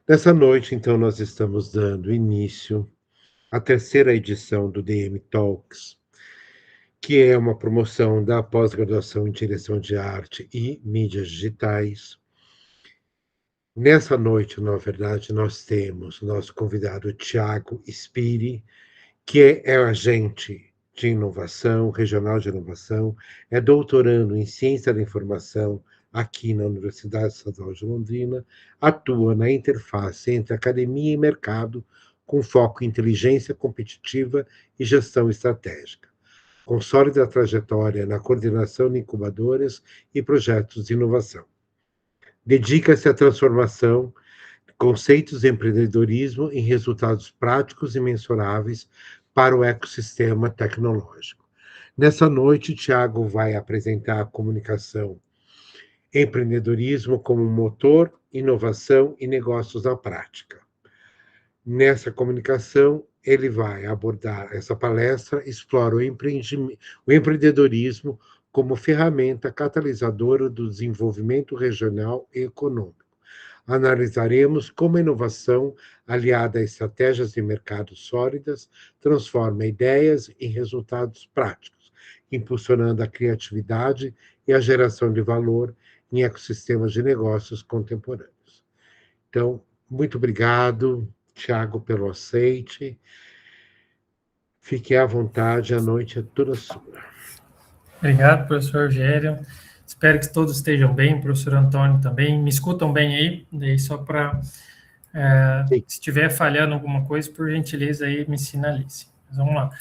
Nessa noite, então, nós estamos dando início à terceira edição do DM Talks, que é uma promoção da pós-graduação em direção de arte e mídias digitais. Nessa noite, na verdade, nós temos o nosso convidado Tiago Spiri, que é agente de inovação, regional de inovação, é doutorando em ciência da informação aqui na Universidade Estadual de Londrina, atua na interface entre academia e mercado, com foco em inteligência competitiva e gestão estratégica. Com sólida trajetória na coordenação de incubadoras e projetos de inovação. Dedica-se à transformação conceitos de empreendedorismo em resultados práticos e mensuráveis para o ecossistema tecnológico. Nessa noite, Tiago vai apresentar a comunicação empreendedorismo como motor, inovação e negócios na prática. Nessa comunicação, ele vai abordar essa palestra, explora o empreendedorismo como ferramenta catalisadora do desenvolvimento regional e econômico. Analisaremos como a inovação, aliada a estratégias de mercado sólidas, transforma ideias em resultados práticos, impulsionando a criatividade e a geração de valor em ecossistemas de negócios contemporâneos. Então, muito obrigado, Tiago, pelo aceite. Fique à vontade, a noite é toda sua. Obrigado, professor Rogério. Espero que todos estejam bem, professor Antônio também. Me escutam bem aí? Daí só para, se estiver falhando alguma coisa, por gentileza aí me sinalize. Mas vamos lá.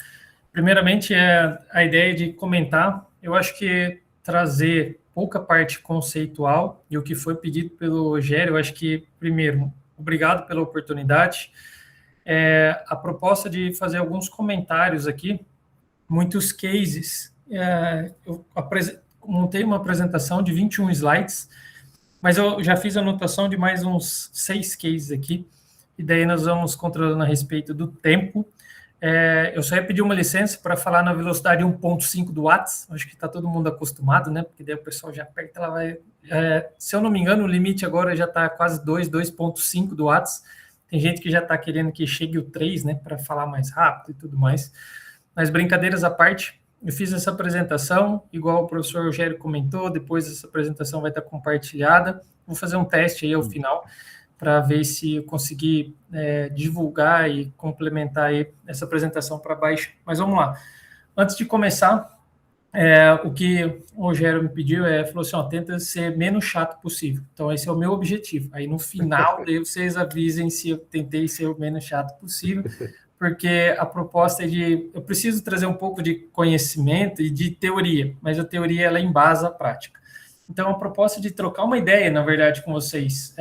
Primeiramente, a ideia de comentar, eu acho que trazer pouca parte conceitual e o que foi pedido pelo Rogério, eu acho que, primeiro, obrigado pela oportunidade. A proposta de fazer alguns comentários aqui, muitos cases. Eu montei uma apresentação de 21 slides, mas eu já fiz a anotação de mais uns 6 cases aqui, e daí nós vamos controlando a respeito do tempo. Eu só ia pedir uma licença para falar na velocidade 1.5 do Watts, acho que está todo mundo acostumado, né? Porque daí o pessoal já aperta, ela vai... se eu não me engano, o limite agora já está quase 2.5 do Watts. Tem gente que já está querendo que chegue o 3, né? Para falar mais rápido e tudo mais. Mas brincadeiras à parte, eu fiz essa apresentação, igual o professor Rogério comentou, depois essa apresentação vai estar compartilhada. Vou fazer um teste aí ao final, para ver se eu conseguir divulgar e complementar aí essa apresentação para baixo. Mas vamos lá. Antes de começar, o que o Rogério me pediu falou assim, tenta ser menos chato possível. Então, esse é o meu objetivo. Aí, no final, daí vocês avisem se eu tentei ser o menos chato possível, porque a proposta é eu preciso trazer um pouco de conhecimento e de teoria, mas a teoria, ela embasa a prática. Então, a proposta de trocar uma ideia, na verdade, com vocês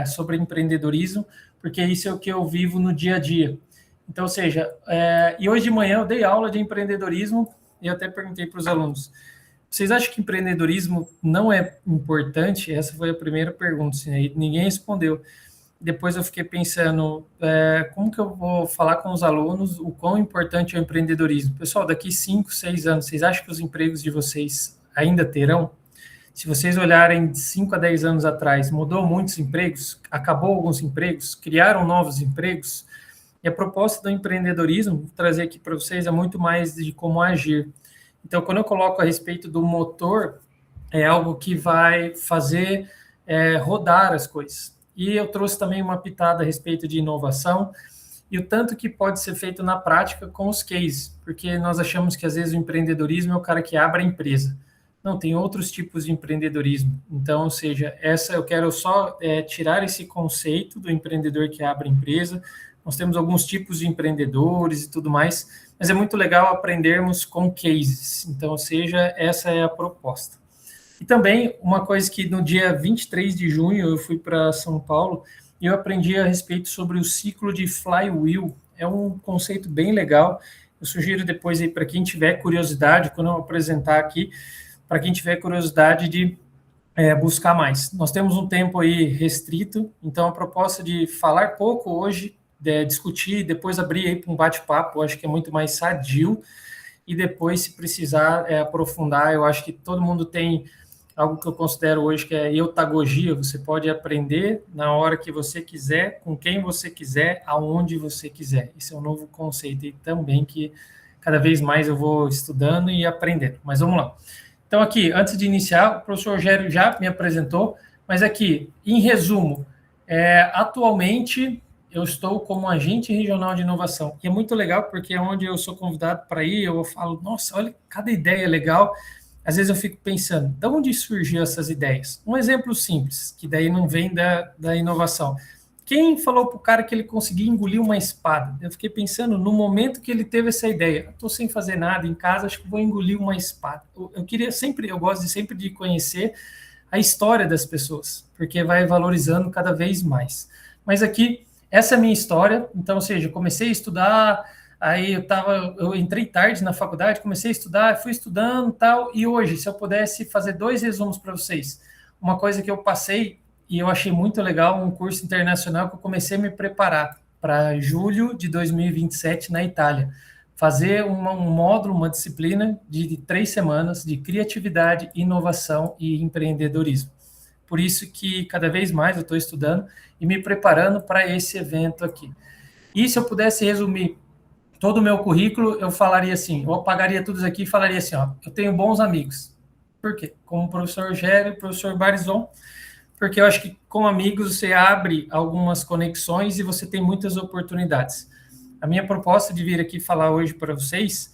sobre empreendedorismo, porque isso é o que eu vivo no dia a dia. Então, ou seja, e hoje de manhã eu dei aula de empreendedorismo e até perguntei para os alunos, vocês acham que empreendedorismo não é importante? Essa foi a primeira pergunta, assim, aí ninguém respondeu. Depois eu fiquei pensando, como que eu vou falar com os alunos o quão importante é o empreendedorismo? Pessoal, daqui 5, 6 anos, vocês acham que os empregos de vocês ainda terão? Se vocês olharem de 5 a 10 anos atrás, mudou muitos empregos, acabou alguns empregos, criaram novos empregos, e a proposta do empreendedorismo, vou trazer aqui para vocês, é muito mais de como agir. Então, quando eu coloco a respeito do motor, é algo que vai fazer rodar as coisas. E eu trouxe também uma pitada a respeito de inovação, e o tanto que pode ser feito na prática com os cases, porque nós achamos que às vezes o empreendedorismo é o cara que abre a empresa. Não, tem outros tipos de empreendedorismo. Então, ou seja, eu quero só tirar esse conceito do empreendedor que abre empresa. Nós temos alguns tipos de empreendedores e tudo mais, mas é muito legal aprendermos com cases. Então, ou seja, essa é a proposta. E também, uma coisa que no dia 23 de junho eu fui para São Paulo e eu aprendi a respeito sobre o ciclo de flywheel. É um conceito bem legal. Eu sugiro depois aí para quem tiver curiosidade, quando eu apresentar aqui, para quem tiver curiosidade de buscar mais. Nós temos um tempo aí restrito, então a proposta de falar pouco hoje, discutir, depois abrir aí para um bate-papo, eu acho que é muito mais sadio, e depois, se precisar aprofundar, eu acho que todo mundo tem algo que eu considero hoje que é eutagogia. Você pode aprender na hora que você quiser, com quem você quiser, aonde você quiser. Esse é um novo conceito e também que cada vez mais eu vou estudando e aprendendo. Mas vamos lá. Então aqui, antes de iniciar, o professor Rogério já me apresentou, mas aqui, em resumo, atualmente eu estou como agente regional de inovação. E é muito legal porque é onde eu sou convidado para ir, eu falo, nossa, olha, cada ideia legal. Às vezes eu fico pensando, de onde surgiu essas ideias? Um exemplo simples, que daí não vem da inovação. Quem falou para o cara que ele conseguia engolir uma espada? Eu fiquei pensando, no momento que ele teve essa ideia, estou sem fazer nada em casa, acho que vou engolir uma espada. Eu gosto de sempre de conhecer a história das pessoas, porque vai valorizando cada vez mais. Mas aqui, essa é a minha história, então, ou seja, eu comecei a estudar, aí eu entrei tarde na faculdade, comecei a estudar, fui estudando e tal, e hoje, se eu pudesse fazer 2 resumos para vocês, uma coisa que eu passei, e eu achei muito legal, um curso internacional que eu comecei a me preparar para julho de 2027 na Itália, fazer um módulo, uma disciplina de 3 semanas de criatividade, inovação e empreendedorismo. Por isso que cada vez mais eu estou estudando e me preparando para esse evento aqui. E se eu pudesse resumir todo o meu currículo, eu falaria assim, eu apagaria tudo aqui e falaria assim, ó, eu tenho bons amigos. Por quê? Como o professor Rogério, o professor Barizon, porque eu acho que com amigos você abre algumas conexões e você tem muitas oportunidades. A minha proposta de vir aqui falar hoje para vocês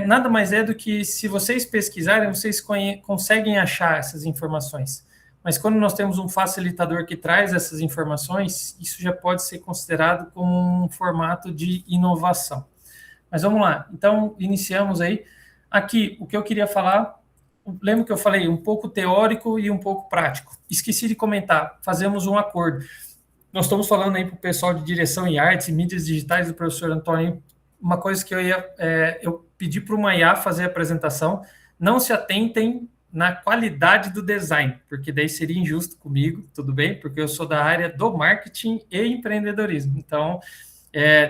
nada mais é do que se vocês pesquisarem, vocês conseguem achar essas informações. Mas quando nós temos um facilitador que traz essas informações, isso já pode ser considerado como um formato de inovação. Mas vamos lá. Então, iniciamos aí. Aqui, o que eu queria falar, lembra que eu falei um pouco teórico e um pouco prático. Esqueci de comentar, fazemos um acordo. Nós estamos falando aí para o pessoal de direção em artes e mídias digitais do professor Antônio, uma coisa que eu pedi para o Maiá fazer a apresentação, não se atentem na qualidade do design, porque daí seria injusto comigo, tudo bem? Porque eu sou da área do marketing e empreendedorismo. Então,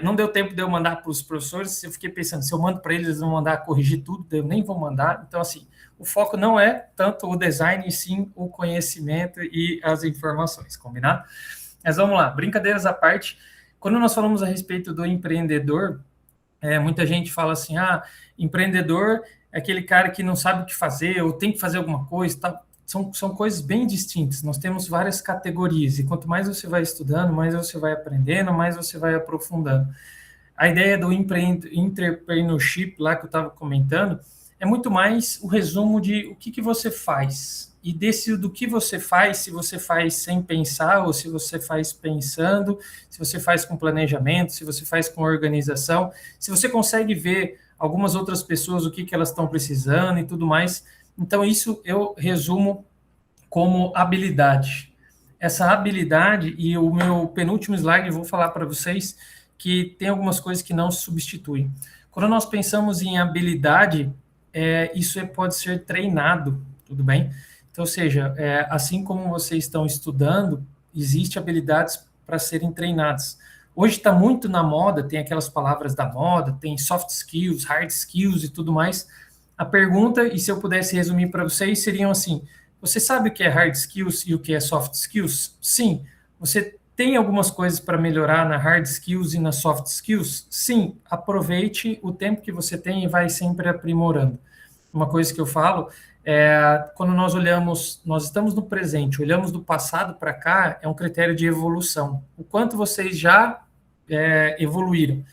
não deu tempo de eu mandar para os professores, eu fiquei pensando, se eu mando para eles, eles vão mandar corrigir tudo, eu nem vou mandar. Então, assim, o foco não é tanto o design, e sim o conhecimento e as informações, combinado? Mas vamos lá, brincadeiras à parte. Quando nós falamos a respeito do empreendedor, muita gente fala assim, empreendedor é aquele cara que não sabe o que fazer, ou tem que fazer alguma coisa, tá? São coisas bem distintas. Nós temos várias categorias, e quanto mais você vai estudando, mais você vai aprendendo, mais você vai aprofundando. A ideia do entrepreneurship, lá que eu estava comentando, é muito mais o resumo de o que você faz. E do que você faz, se você faz sem pensar, ou se você faz pensando, se você faz com planejamento, se você faz com organização, se você consegue ver algumas outras pessoas, o que elas estão precisando e tudo mais. Então, isso eu resumo como habilidade. Essa habilidade, e o meu penúltimo slide, eu vou falar para vocês que tem algumas coisas que não se substituem. Quando nós pensamos em habilidade, isso pode ser treinado, tudo bem? Então, ou seja, assim como vocês estão estudando, existem habilidades para serem treinadas. Hoje está muito na moda, tem aquelas palavras da moda, tem soft skills, hard skills e tudo mais. A pergunta, e se eu pudesse resumir para vocês, seriam assim, você sabe o que é hard skills e o que é soft skills? Sim. Você tem algumas coisas para melhorar na hard skills e na soft skills? Sim. Aproveite o tempo que você tem e vai sempre aprimorando. Uma coisa que eu falo quando nós estamos no presente, olhamos do passado para cá, é um critério de evolução. O quanto vocês já evoluíram.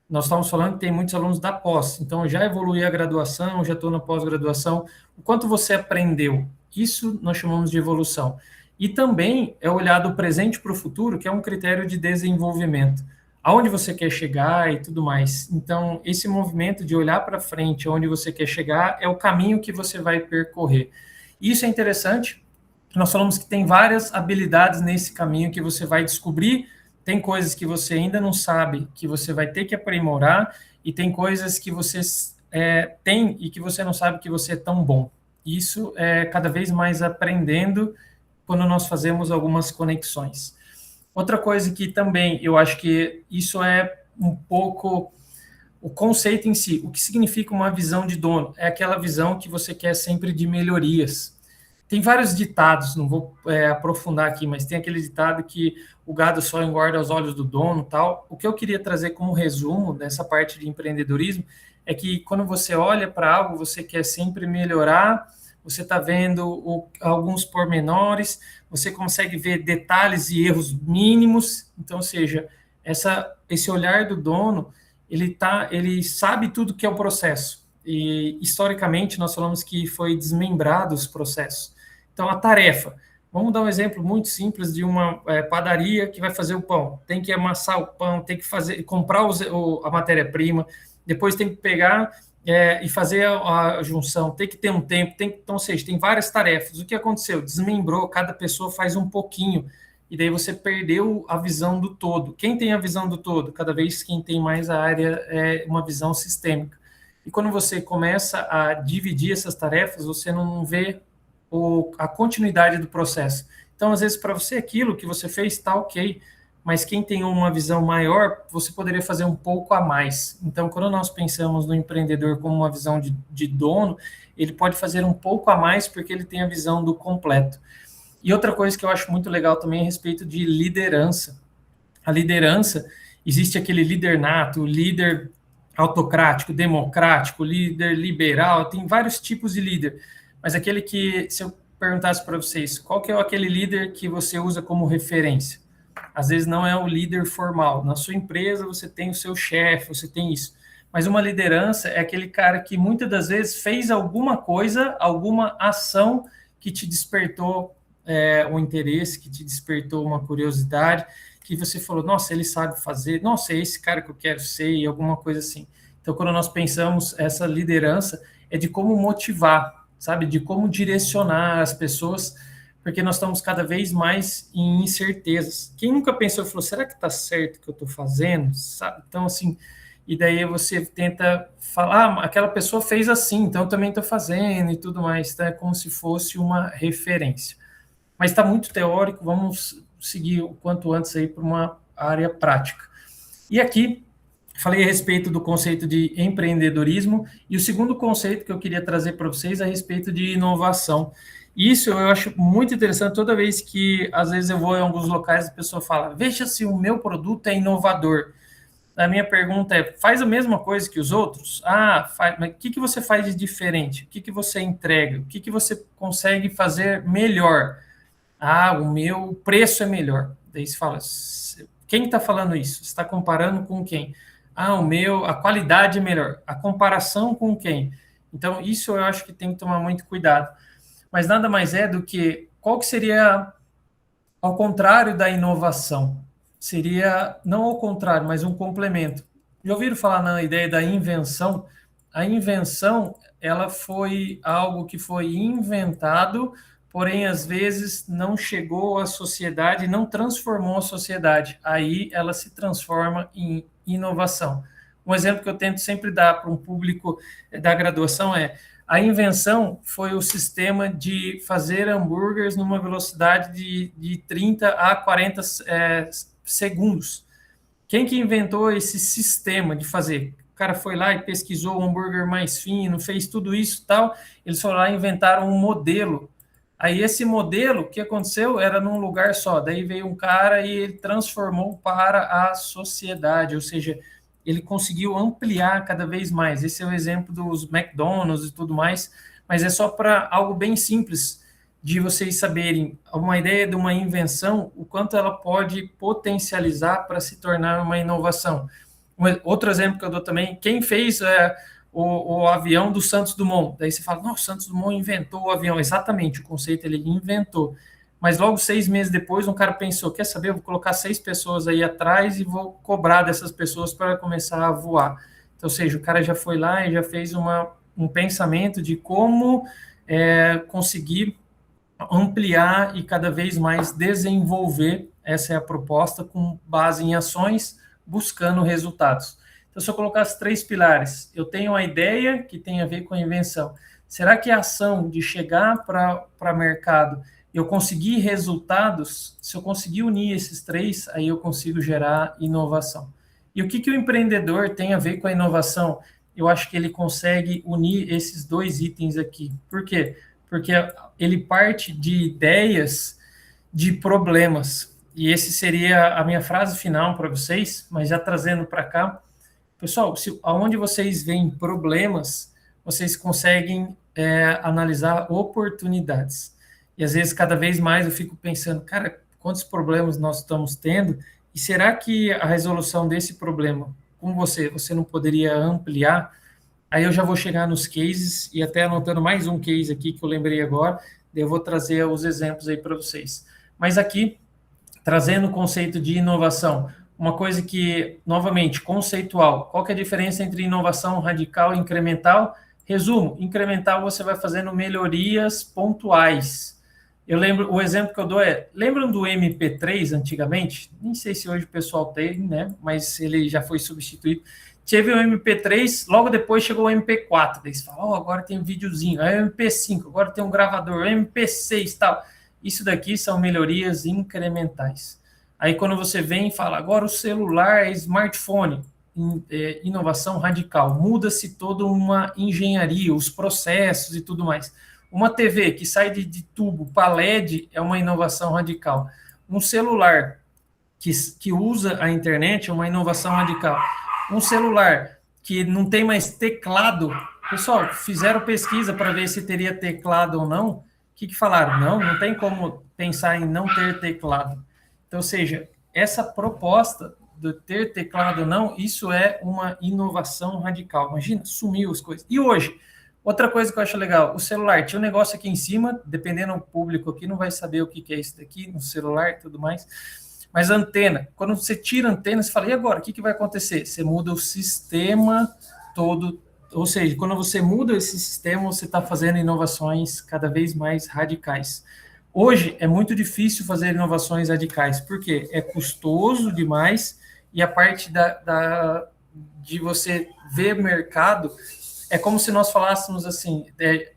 Nós estamos falando que tem muitos alunos da pós, então eu já evoluí a graduação, já estou na pós-graduação. O quanto você aprendeu? Isso nós chamamos de evolução. E também é olhar do presente para o futuro, que é um critério de desenvolvimento. Aonde você quer chegar e tudo mais. Então, esse movimento de olhar para frente, aonde você quer chegar, é o caminho que você vai percorrer. Isso é interessante. Nós falamos que tem várias habilidades nesse caminho que você vai descobrir. Tem coisas que você ainda não sabe, que você vai ter que aprimorar, e tem coisas que você tem e que você não sabe que você é tão bom. Isso é cada vez mais aprendendo quando nós fazemos algumas conexões. Outra coisa que também eu acho que isso é um pouco o conceito em si. O que significa uma visão de dono? É aquela visão que você quer sempre de melhorias. Tem vários ditados, não vou aprofundar aqui, mas tem aquele ditado que o gado só engorda aos olhos do dono, tal. O que eu queria trazer como resumo dessa parte de empreendedorismo é que quando você olha para algo, você quer sempre melhorar, você está vendo alguns pormenores, você consegue ver detalhes e erros mínimos. Então, ou seja, esse olhar do dono, ele sabe tudo que é o processo. E historicamente nós falamos que foi desmembrado os processos. Então, a tarefa. Vamos dar um exemplo muito simples de uma padaria que vai fazer o pão. Tem que amassar o pão, tem que comprar a matéria-prima, depois tem que pegar e fazer a junção, tem que ter um tempo, então, ou seja, tem várias tarefas. O que aconteceu? Desmembrou, cada pessoa faz um pouquinho, e daí você perdeu a visão do todo. Quem tem a visão do todo? Cada vez quem tem mais a área é uma visão sistêmica. E quando você começa a dividir essas tarefas, você não vê a continuidade do processo. Então, às vezes, para você, aquilo que você fez está ok, mas quem tem uma visão maior, você poderia fazer um pouco a mais. Então, quando nós pensamos no empreendedor como uma visão de dono, ele pode fazer um pouco a mais porque ele tem a visão do completo. E outra coisa que eu acho muito legal também é a respeito de liderança. A liderança, existe aquele líder nato, líder autocrático, democrático, líder liberal, tem vários tipos de líder. Mas aquele que, se eu perguntasse para vocês, qual que é aquele líder que você usa como referência? Às vezes não é o líder formal. Na sua empresa você tem o seu chefe, você tem isso. Mas uma liderança é aquele cara que muitas das vezes fez alguma coisa, alguma ação que te despertou um interesse, que te despertou uma curiosidade, que você falou, nossa, ele sabe fazer, nossa, é esse cara que eu quero ser, e alguma coisa assim. Então, quando nós pensamos essa liderança, é de como motivar, sabe, de como direcionar as pessoas, porque nós estamos cada vez mais em incertezas. Quem nunca pensou e falou, será que está certo o que eu estou fazendo? Sabe? Então, assim, e daí você tenta falar, aquela pessoa fez assim, então eu também estou fazendo e tudo mais, tá? É como se fosse uma referência. Mas está muito teórico, vamos seguir o quanto antes aí para uma área prática. E aqui, falei a respeito do conceito de empreendedorismo, e o segundo conceito que eu queria trazer para vocês é a respeito de inovação. Isso eu acho muito interessante, toda vez que, às vezes, eu vou em alguns locais e a pessoa fala, veja se o meu produto é inovador. A minha pergunta é, faz a mesma coisa que os outros? Mas o que você faz de diferente? O que você entrega? O que você consegue fazer melhor? O meu preço é melhor. Daí você fala, quem está falando isso? Você está comparando com quem? A qualidade é melhor. A comparação com quem? Então, isso eu acho que tem que tomar muito cuidado. Mas nada mais é do que, qual que seria, ao contrário da inovação? Seria, não ao contrário, mas um complemento. Já ouviram falar na ideia da invenção? A invenção, ela foi algo que foi inventado, porém, às vezes, não chegou à sociedade, não transformou a sociedade. Aí, ela se transforma em inovação. Um exemplo que eu tento sempre dar para um público da graduação é, a invenção foi o sistema de fazer hambúrgueres numa velocidade de 30 a 40 segundos. Quem que inventou esse sistema de fazer? O cara foi lá e pesquisou o hambúrguer mais fino, fez tudo isso e tal. Eles foram lá e inventaram um modelo. Aí esse modelo, o que aconteceu? Era num lugar só. Daí veio um cara e ele transformou para a sociedade, ou seja, ele conseguiu ampliar cada vez mais. Esse é o exemplo dos McDonald's e tudo mais, mas é só para algo bem simples, de vocês saberem uma ideia de uma invenção, o quanto ela pode potencializar para se tornar uma inovação. Outro exemplo que eu dou também, quem fez o avião do Santos Dumont? Daí você fala, não, o Santos Dumont inventou o avião. Exatamente, o conceito ele inventou. Mas logo 6 meses depois, um cara pensou, quer saber, eu vou colocar 6 pessoas aí atrás e vou cobrar dessas pessoas para começar a voar. Então, ou seja, o cara já foi lá e já fez um pensamento de como conseguir ampliar e cada vez mais desenvolver, essa é a proposta, com base em ações, buscando resultados. Então, se eu colocar os 3 pilares, eu tenho a ideia que tem a ver com a invenção. Será que a ação de chegar para mercado, eu conseguir resultados, se eu conseguir unir esses 3, aí eu consigo gerar inovação. E o que o empreendedor tem a ver com a inovação? Eu acho que ele consegue unir esses 2 itens aqui. Por quê? porque ele parte de ideias de problemas. E esse seria a minha frase final para vocês, mas já trazendo para cá. Pessoal, aonde vocês veem problemas, vocês conseguem analisar oportunidades. E às vezes, cada vez mais, eu fico pensando, cara, quantos problemas nós estamos tendo, e será que a resolução desse problema, com você não poderia ampliar? Aí eu já vou chegar nos cases, e até anotando mais um case aqui que eu lembrei agora, daí eu vou trazer os exemplos aí para vocês. Mas aqui, trazendo o conceito de inovação, uma coisa que, novamente, conceitual. Qual que é a diferença entre inovação radical e incremental? Resumo, incremental você vai fazendo melhorias pontuais. Eu lembro, o exemplo que eu dou lembram do MP3 antigamente? Nem sei se hoje o pessoal tem, né? Mas ele já foi substituído. Teve o MP3, logo depois chegou o MP4. Daí você fala, agora tem um videozinho. Aí o MP5, agora tem um gravador, MP6 e tal. Isso daqui são melhorias incrementais. Aí quando você vem e fala, agora o celular é smartphone, inovação radical, muda-se toda uma engenharia, os processos e tudo mais. Uma TV que sai de tubo para LED é uma inovação radical. Um celular que usa a internet é uma inovação radical. Um celular que não tem mais teclado, pessoal, fizeram pesquisa para ver se teria teclado ou não. O que falaram? Não tem como pensar em não ter teclado. Então, ou seja, essa proposta de ter teclado ou não, isso é uma inovação radical. Imagina, sumiu as coisas. E hoje, outra coisa que eu acho legal, o celular, tinha um negócio aqui em cima, dependendo do público aqui, não vai saber o que é isso daqui, no celular e tudo mais, mas antena, quando você tira a antena, você fala, e agora, o que vai acontecer? Você muda o sistema todo, ou seja, quando você muda esse sistema, você está fazendo inovações cada vez mais radicais. Hoje, é muito difícil fazer inovações radicais, porque é custoso demais, e a parte de você ver mercado, é como se nós falássemos assim,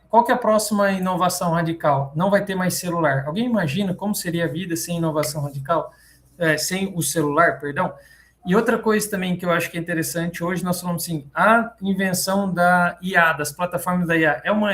qual que é a próxima inovação radical? Não vai ter mais celular. Alguém imagina como seria a vida sem inovação radical? Sem o celular, perdão. E outra coisa também que eu acho que é interessante, hoje nós falamos assim, a invenção da IA, das plataformas da IA, é uma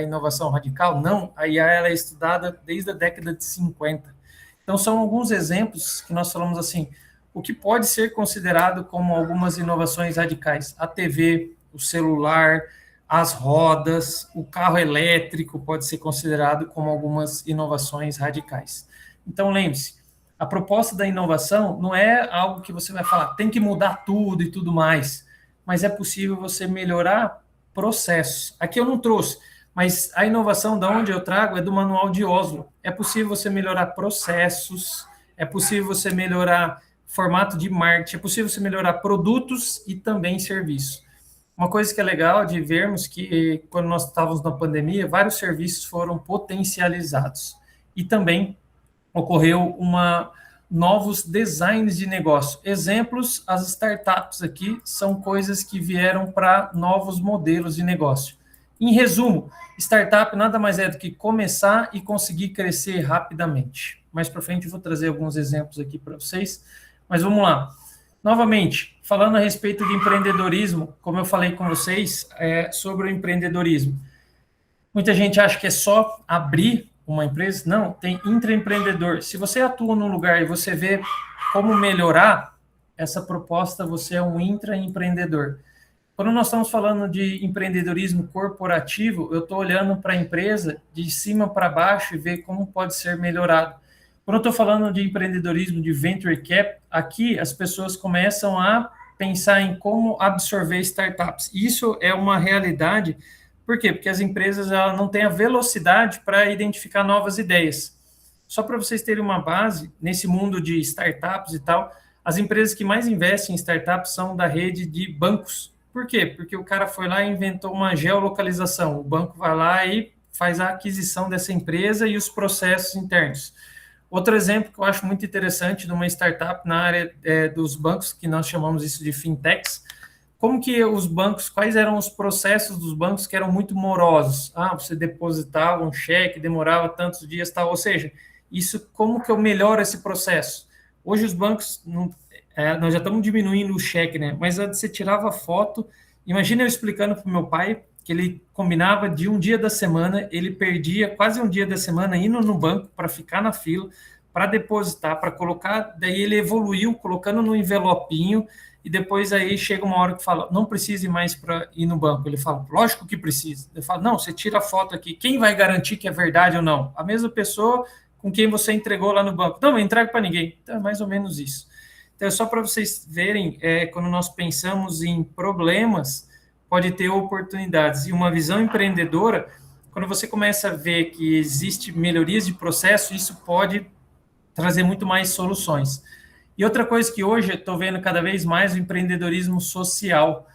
inovação radical? Não, a IA ela é estudada desde a década de 50. Então, são alguns exemplos que nós falamos assim, o que pode ser considerado como algumas inovações radicais? A TV, o celular, as rodas, o carro elétrico pode ser considerado como algumas inovações radicais. Então, lembre-se, a proposta da inovação não é algo que você vai falar, tem que mudar tudo e tudo mais, mas é possível você melhorar processos. Aqui eu não trouxe, mas a inovação da onde eu trago é do Manual de Oslo. É possível você melhorar processos, é possível você melhorar formato de marketing, é possível você melhorar produtos e também serviços. Uma coisa que é legal de vermos que quando nós estávamos na pandemia, vários serviços foram potencializados e também ocorreu novos designs de negócio. Exemplos, as startups aqui são coisas que vieram para novos modelos de negócio. Em resumo, startup nada mais é do que começar e conseguir crescer rapidamente. Mais para frente eu vou trazer alguns exemplos aqui para vocês, mas vamos lá. Novamente, falando a respeito de empreendedorismo, como eu falei com vocês, sobre o empreendedorismo. Muita gente acha que é só abrir uma empresa. Não, tem intraempreendedor. Se você atua num lugar e você vê como melhorar essa proposta, você é um intraempreendedor. Quando nós estamos falando de empreendedorismo corporativo, eu estou olhando para a empresa de cima para baixo e ver como pode ser melhorado. Quando eu estou falando de empreendedorismo de venture cap, aqui as pessoas começam a pensar em como absorver startups. Isso é uma realidade. Por quê? Porque as empresas ela não têm a velocidade para identificar novas ideias. Só para vocês terem uma base, nesse mundo de startups e tal, as empresas que mais investem em startups são da rede de bancos. Por quê? Porque o cara foi lá e inventou uma geolocalização. O banco vai lá e faz a aquisição dessa empresa e os processos internos. Outro exemplo que eu acho muito interessante de uma startup na área dos bancos, que nós chamamos isso de fintechs, como que os bancos, quais eram os processos dos bancos que eram muito morosos? Você depositava um cheque, demorava tantos dias, tal. Ou seja, isso, como que eu melhoro esse processo? Hoje os bancos, nós já estamos diminuindo o cheque, né? Mas antes você tirava foto, imagina eu explicando para o meu pai que ele combinava de um dia da semana, ele perdia quase um dia da semana indo no banco para ficar na fila, para depositar, para colocar, daí ele evoluiu colocando no envelopinho, e depois aí chega uma hora que fala, não precise mais para ir no banco. Ele fala, lógico que precisa. Eu falo, não, você tira a foto aqui, quem vai garantir que é verdade ou não? A mesma pessoa com quem você entregou lá no banco. Não, eu entrego para ninguém. Então é mais ou menos isso. Então é só para vocês verem, quando nós pensamos em problemas, pode ter oportunidades. E uma visão empreendedora, quando você começa a ver que existe melhorias de processo, isso pode trazer muito mais soluções. E outra coisa que hoje eu estou vendo cada vez mais, o empreendedorismo social.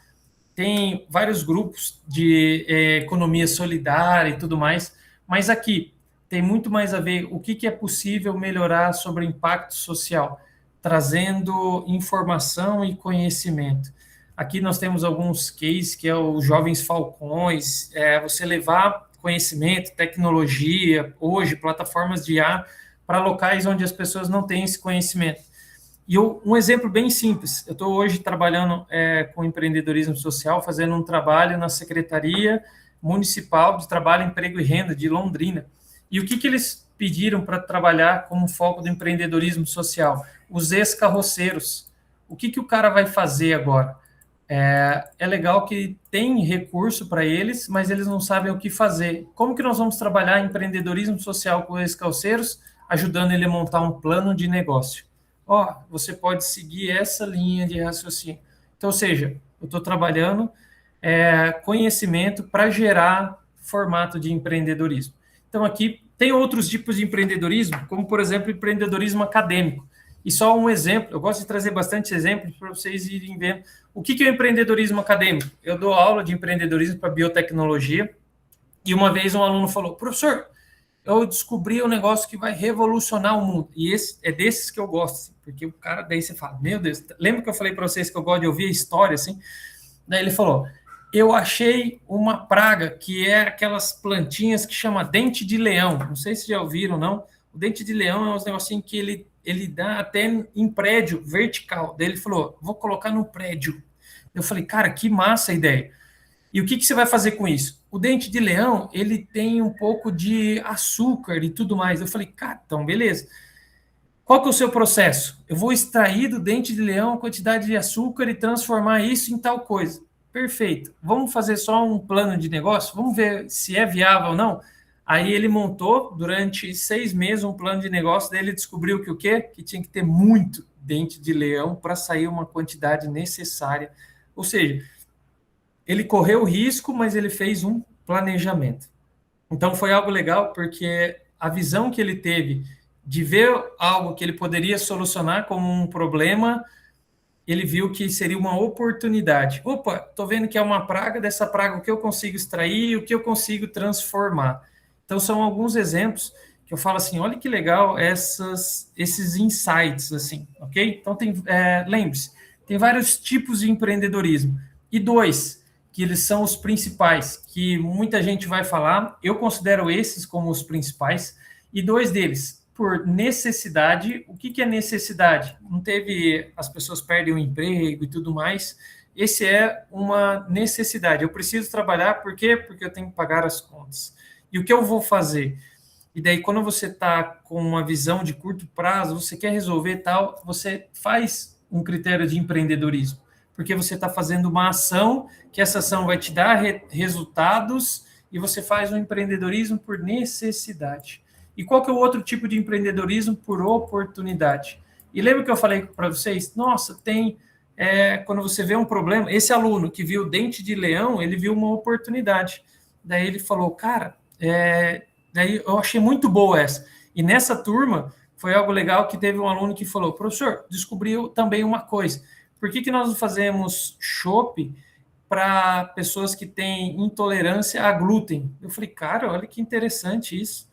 Tem vários grupos de economia solidária e tudo mais, mas aqui tem muito mais a ver o que é possível melhorar sobre o impacto social, trazendo informação e conhecimento. Aqui nós temos alguns cases, que é o Jovens Falcões, você levar conhecimento, tecnologia, hoje, plataformas de IA, para locais onde as pessoas não têm esse conhecimento. E um exemplo bem simples, eu estou hoje trabalhando com empreendedorismo social, fazendo um trabalho na Secretaria Municipal de Trabalho, Emprego e Renda de Londrina. E o que eles pediram para trabalhar como foco do empreendedorismo social? Os ex-carroceiros. O que o cara vai fazer agora? É legal que tem recurso para eles, mas eles não sabem o que fazer. Como que nós vamos trabalhar empreendedorismo social com ex-carroceiros, ajudando ele a montar um plano de negócio? Você pode seguir essa linha de raciocínio. Então, ou seja, eu estou trabalhando conhecimento para gerar formato de empreendedorismo. Então, aqui tem outros tipos de empreendedorismo, como, por exemplo, empreendedorismo acadêmico. E só um exemplo, eu gosto de trazer bastante exemplos para vocês irem vendo. O que é o empreendedorismo acadêmico? Eu dou aula de empreendedorismo para biotecnologia, e uma vez um aluno falou, professor, eu descobri um negócio que vai revolucionar o mundo. E esse é desses que eu gosto, porque o cara, daí você fala, meu Deus, lembra que eu falei para vocês que eu gosto de ouvir a história, assim? Daí ele falou, eu achei uma praga, que é aquelas plantinhas que chama dente de leão. Não sei se já ouviram, não. O dente de leão é um negocinho que ele dá até em prédio vertical. Daí ele falou, vou colocar no prédio. Eu falei, cara, que massa a ideia. E o que você vai fazer com isso? O dente de leão, ele tem um pouco de açúcar e tudo mais. Eu falei, cara, então beleza. Qual que é o seu processo? Eu vou extrair do dente de leão a quantidade de açúcar e transformar isso em tal coisa. Perfeito. Vamos fazer só um plano de negócio? Vamos ver se é viável ou não? Aí ele montou, durante 6 meses, um plano de negócio. Daí ele descobriu que o quê? Que tinha que ter muito dente de leão para sair uma quantidade necessária. Ou seja, ele correu o risco, mas ele fez um planejamento. Então, foi algo legal, porque a visão que ele teve de ver algo que ele poderia solucionar como um problema, ele viu que seria uma oportunidade. Opa, estou vendo que é uma praga, dessa praga o que eu consigo extrair, o que eu consigo transformar. Então, são alguns exemplos que eu falo assim, olha que legal esses insights, assim, ok? Então, lembre-se, tem vários tipos de empreendedorismo. E 2, que eles são os principais, que muita gente vai falar, eu considero esses como os principais, e 2 deles, por necessidade. O que é necessidade? Não teve, as pessoas perdem o emprego e tudo mais, esse é uma necessidade, eu preciso trabalhar, por quê? Porque eu tenho que pagar as contas. E o que eu vou fazer? E daí, quando você está com uma visão de curto prazo, você quer resolver tal, você faz um critério de empreendedorismo, porque você está fazendo uma ação, que essa ação vai te dar resultados, e você faz um empreendedorismo por necessidade. E qual que é o outro tipo de empreendedorismo? Por oportunidade. E lembra que eu falei para vocês? Nossa, quando você vê um problema, esse aluno que viu dente de leão, ele viu uma oportunidade. Daí ele falou, cara, daí eu achei muito boa essa. E nessa turma, foi algo legal que teve um aluno que falou, professor, descobriu também uma coisa. Por que nós não fazemos chopp para pessoas que têm intolerância a glúten? Eu falei, cara, olha que interessante isso.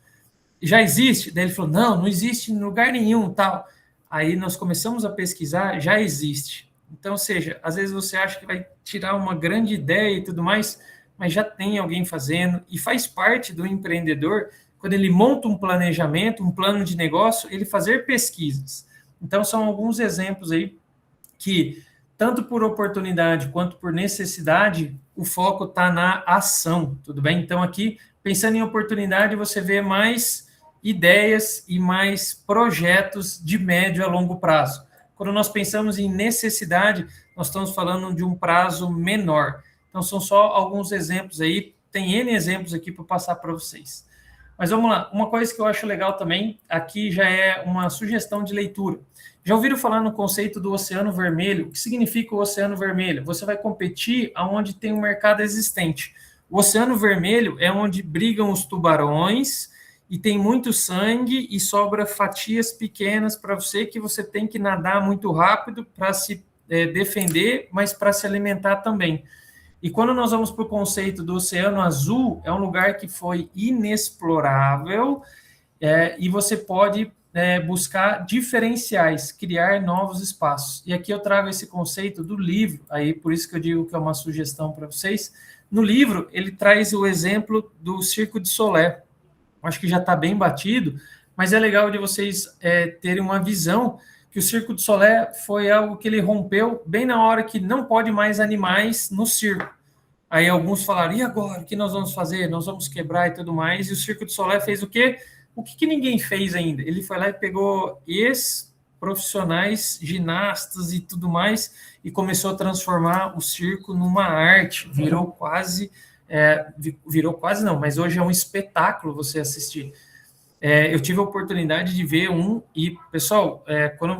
Já existe? Daí ele falou, não existe em lugar nenhum, tal. Aí nós começamos a pesquisar, já existe. Então, ou seja, às vezes você acha que vai tirar uma grande ideia e tudo mais, mas já tem alguém fazendo, e faz parte do empreendedor, quando ele monta um planejamento, um plano de negócio, ele fazer pesquisas. Então, são alguns exemplos aí que tanto por oportunidade quanto por necessidade, o foco está na ação, tudo bem? Então, aqui, pensando em oportunidade, você vê mais ideias e mais projetos de médio a longo prazo. Quando nós pensamos em necessidade, nós estamos falando de um prazo menor. Então, são só alguns exemplos aí, tem N exemplos aqui para passar para vocês. Mas vamos lá, uma coisa que eu acho legal também, aqui já é uma sugestão de leitura. Já ouviram falar no conceito do Oceano Vermelho? O que significa o Oceano Vermelho? Você vai competir aonde tem um mercado existente. O Oceano Vermelho é onde brigam os tubarões e tem muito sangue e sobra fatias pequenas para você que você tem que nadar muito rápido para se defender, mas para se alimentar também. E quando nós vamos para o conceito do Oceano Azul, é um lugar que foi inexplorável e você pode buscar diferenciais, criar novos espaços. E aqui eu trago esse conceito do livro, aí por isso que eu digo que é uma sugestão para vocês. No livro, ele traz o exemplo do Circo de Solé. Acho que já está bem batido, mas é legal de vocês terem uma visão que o Circo de Solé foi algo que ele rompeu bem na hora que não pode mais animais no circo. Aí alguns falaram, e agora? O que nós vamos fazer? Nós vamos quebrar e tudo mais. E o Circo de Solé fez o quê? O que ninguém fez ainda? Ele foi lá e pegou ex-profissionais, ginastas e tudo mais, e começou a transformar o circo numa arte. Virou quase não, mas hoje é um espetáculo você assistir. Eu tive a oportunidade de ver e, pessoal,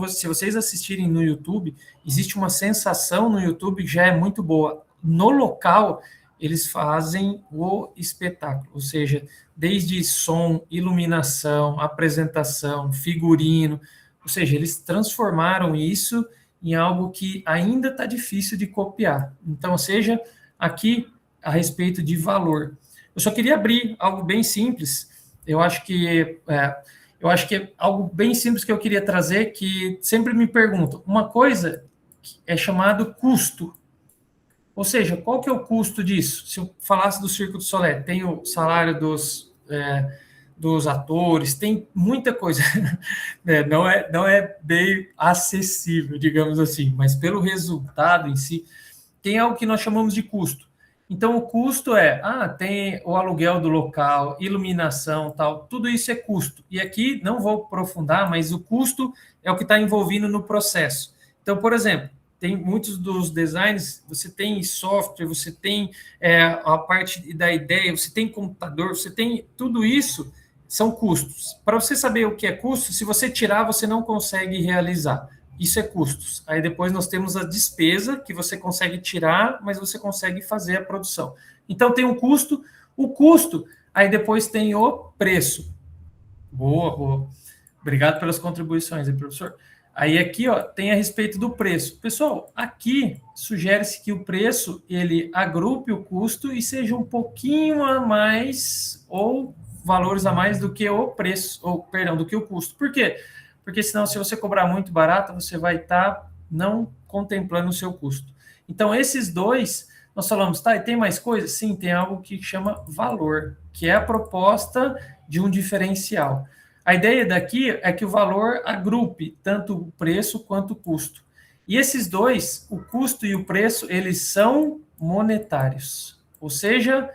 se vocês assistirem no YouTube, existe uma sensação no YouTube que já é muito boa. No local, eles fazem o espetáculo, ou seja, desde som, iluminação, apresentação, figurino, ou seja, eles transformaram isso em algo que ainda está difícil de copiar. Então, seja aqui a respeito de valor. Eu só queria abrir algo bem simples. Eu acho que é algo bem simples que eu queria trazer, que sempre me perguntam. Uma coisa é chamado custo. Ou seja, qual que é o custo disso? Se eu falasse do Circo do Solé, tem o salário dos atores, tem muita coisa. Não é bem acessível, digamos assim, mas pelo resultado em si, tem algo que nós chamamos de custo. Então, o custo tem o aluguel do local, iluminação, tal, tudo isso é custo. E aqui, não vou aprofundar, mas o custo é o que está envolvido no processo. Então, por exemplo, tem muitos dos designs, você tem software, você tem a parte da ideia, você tem computador, você tem tudo isso, são custos. Para você saber o que é custo, se você tirar, você não consegue realizar. Isso é custos. Aí depois nós temos a despesa, que você consegue tirar, mas você consegue fazer a produção. Então tem um custo, o custo, aí depois tem o preço. Boa. Obrigado pelas contribuições, professor. Aí aqui tem a respeito do preço. Pessoal, aqui sugere-se que o preço, ele agrupe o custo e seja um pouquinho a mais, ou valores a mais do que o preço, do que o custo. Por quê? Porque senão, se você cobrar muito barato, você vai estar não contemplando o seu custo. Então, esses dois, nós falamos, e tem mais coisa? Sim, tem algo que chama valor, que é a proposta de um diferencial. A ideia daqui é que o valor agrupe tanto o preço quanto o custo. E esses dois, o custo e o preço, eles são monetários. Ou seja,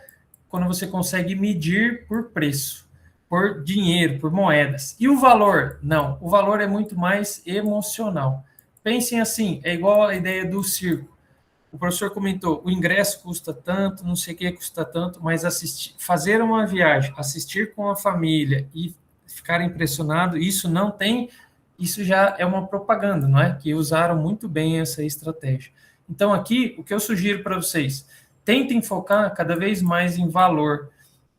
quando você consegue medir por preço, por dinheiro, por moedas. E o valor? Não, o valor é muito mais emocional. Pensem assim, é igual a ideia do circo. O professor comentou, o ingresso custa tanto, não sei o que custa tanto, mas fazer uma viagem, assistir com a família e ficar impressionado, isso já é uma propaganda, não é? Que usaram muito bem essa estratégia. Então aqui, o que eu sugiro para vocês, tentem focar cada vez mais em valor.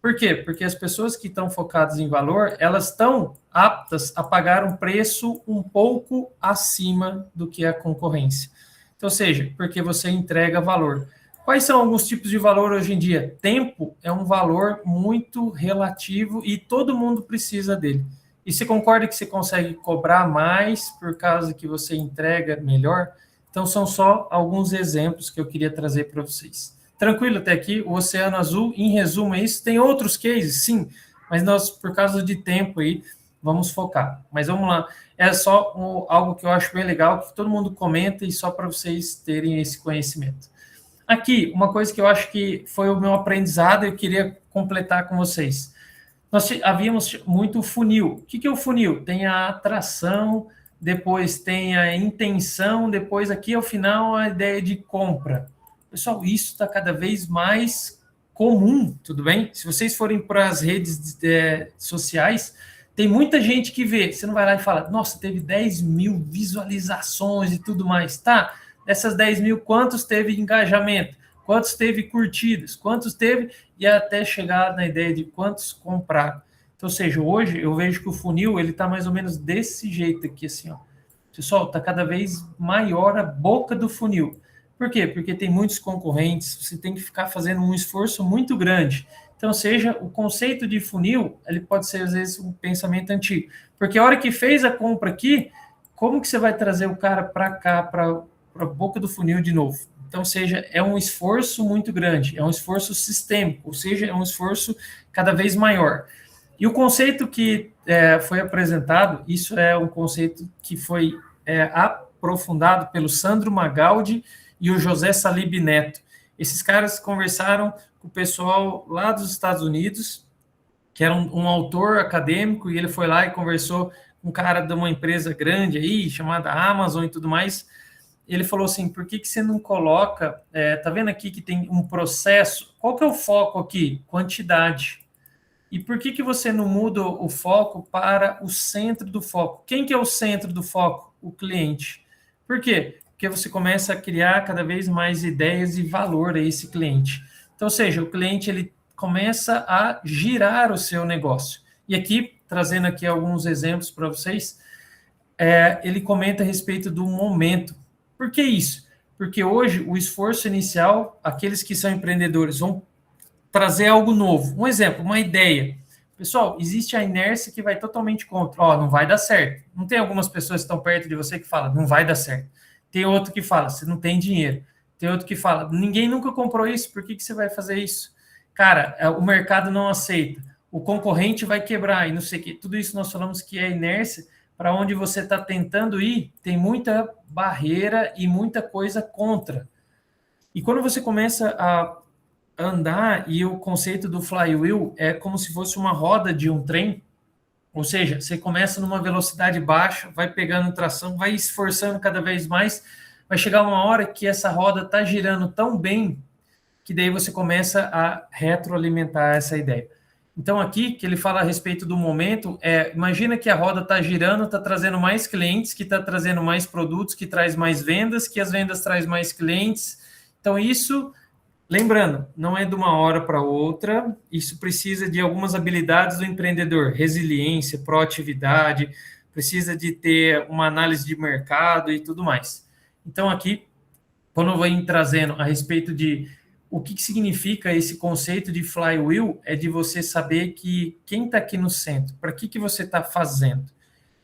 Por quê? Porque as pessoas que estão focadas em valor, elas estão aptas a pagar um preço um pouco acima do que a concorrência. Então, ou seja, porque você entrega valor. Quais são alguns tipos de valor hoje em dia? Tempo é um valor muito relativo e todo mundo precisa dele. E você concorda que você consegue cobrar mais por causa que você entrega melhor? Então, são só alguns exemplos que eu queria trazer para vocês. Tranquilo até aqui, o Oceano Azul, em resumo é isso. Tem outros cases, sim, mas nós, por causa de tempo aí, vamos focar. Mas vamos lá. é só algo que eu acho bem legal, que todo mundo comenta, e só para vocês terem esse conhecimento. Aqui, uma coisa que eu acho que foi o meu aprendizado, eu queria completar com vocês. Nós havíamos muito funil. O que é o funil? Tem a atração, depois tem a intenção, depois aqui ao final a ideia de compra. Pessoal, isso está cada vez mais comum, tudo bem? Se vocês forem para as redes sociais, tem muita gente que vê, você não vai lá e fala, nossa, teve 10 mil visualizações e tudo mais. Tá, dessas 10 mil, quantos teve engajamento? Quantos teve curtidas? Quantos teve? E até chegar na ideia de quantos compraram. Então, ou seja, hoje eu vejo que o funil, ele está mais ou menos desse jeito aqui, assim, ó. Pessoal, está cada vez maior a boca do funil. Por quê? Porque tem muitos concorrentes, você tem que ficar fazendo um esforço muito grande. Então, seja, o conceito de funil, ele pode ser, às vezes, um pensamento antigo. Porque a hora que fez a compra aqui, como que você vai trazer o cara para cá, para a boca do funil de novo? Então, seja, é um esforço muito grande, é um esforço sistêmico, ou seja, é um esforço cada vez maior. E o conceito que foi apresentado, isso é um conceito que foi aprofundado pelo Sandro Magaldi e o José Salib Neto. Esses caras conversaram com o pessoal lá dos Estados Unidos, que era um autor acadêmico, e ele foi lá e conversou com um cara de uma empresa grande aí, chamada Amazon e tudo mais. Ele falou assim, por que você não coloca, tá vendo aqui que tem um processo, qual que é o foco aqui? Quantidade. E por que você não muda o foco para o centro do foco? Quem que é o centro do foco? O cliente. Por quê? Porque você começa a criar cada vez mais ideias e valor a esse cliente. Então, ou seja, o cliente ele começa a girar o seu negócio. E aqui, trazendo aqui alguns exemplos para vocês, ele comenta a respeito do momento. Por que isso? Porque hoje o esforço inicial, aqueles que são empreendedores vão trazer algo novo. Um exemplo, uma ideia. Pessoal, existe a inércia que vai totalmente contra. Ó, não vai dar certo. Não tem algumas pessoas que estão perto de você que falam, não vai dar certo. Tem outro que fala, você não tem dinheiro. Tem outro que fala, ninguém nunca comprou isso, por que você vai fazer isso? Cara, o mercado não aceita. O concorrente vai quebrar e não sei o quê. Tudo isso nós falamos que é inércia. Para onde você está tentando ir, tem muita barreira e muita coisa contra. E quando você começa a andar, e o conceito do flywheel é como se fosse uma roda de um trem, ou seja, você começa numa velocidade baixa, vai pegando tração, vai esforçando cada vez mais, vai chegar uma hora que essa roda está girando tão bem, que daí você começa a retroalimentar essa ideia. Então, aqui, que ele fala a respeito do momento, imagina que a roda está girando, está trazendo mais clientes, que está trazendo mais produtos, que traz mais vendas, que as vendas traz mais clientes. Então, isso, lembrando, não é de uma hora para outra, isso precisa de algumas habilidades do empreendedor, resiliência, proatividade, precisa de ter uma análise de mercado e tudo mais. Então, aqui, quando eu vou trazendo a respeito de o que significa esse conceito de flywheel, é de você saber que quem está aqui no centro, para que você está fazendo.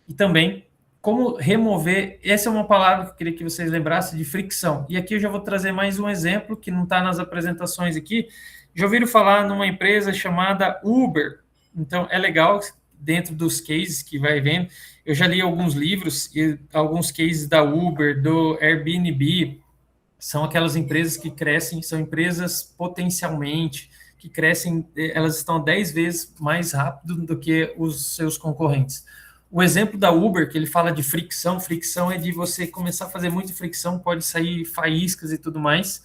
E também, como remover, essa é uma palavra que eu queria que vocês lembrassem, de fricção. E aqui eu já vou trazer mais um exemplo, que não está nas apresentações aqui. Já ouviram falar numa empresa chamada Uber? Então, é legal, dentro dos cases que vai vendo, eu já li alguns livros, e alguns cases da Uber, do Airbnb. São aquelas empresas que crescem, são empresas potencialmente, que crescem, elas estão 10 vezes mais rápido do que os seus concorrentes. O exemplo da Uber, que ele fala de fricção, fricção é de você começar a fazer muita fricção, pode sair faíscas e tudo mais.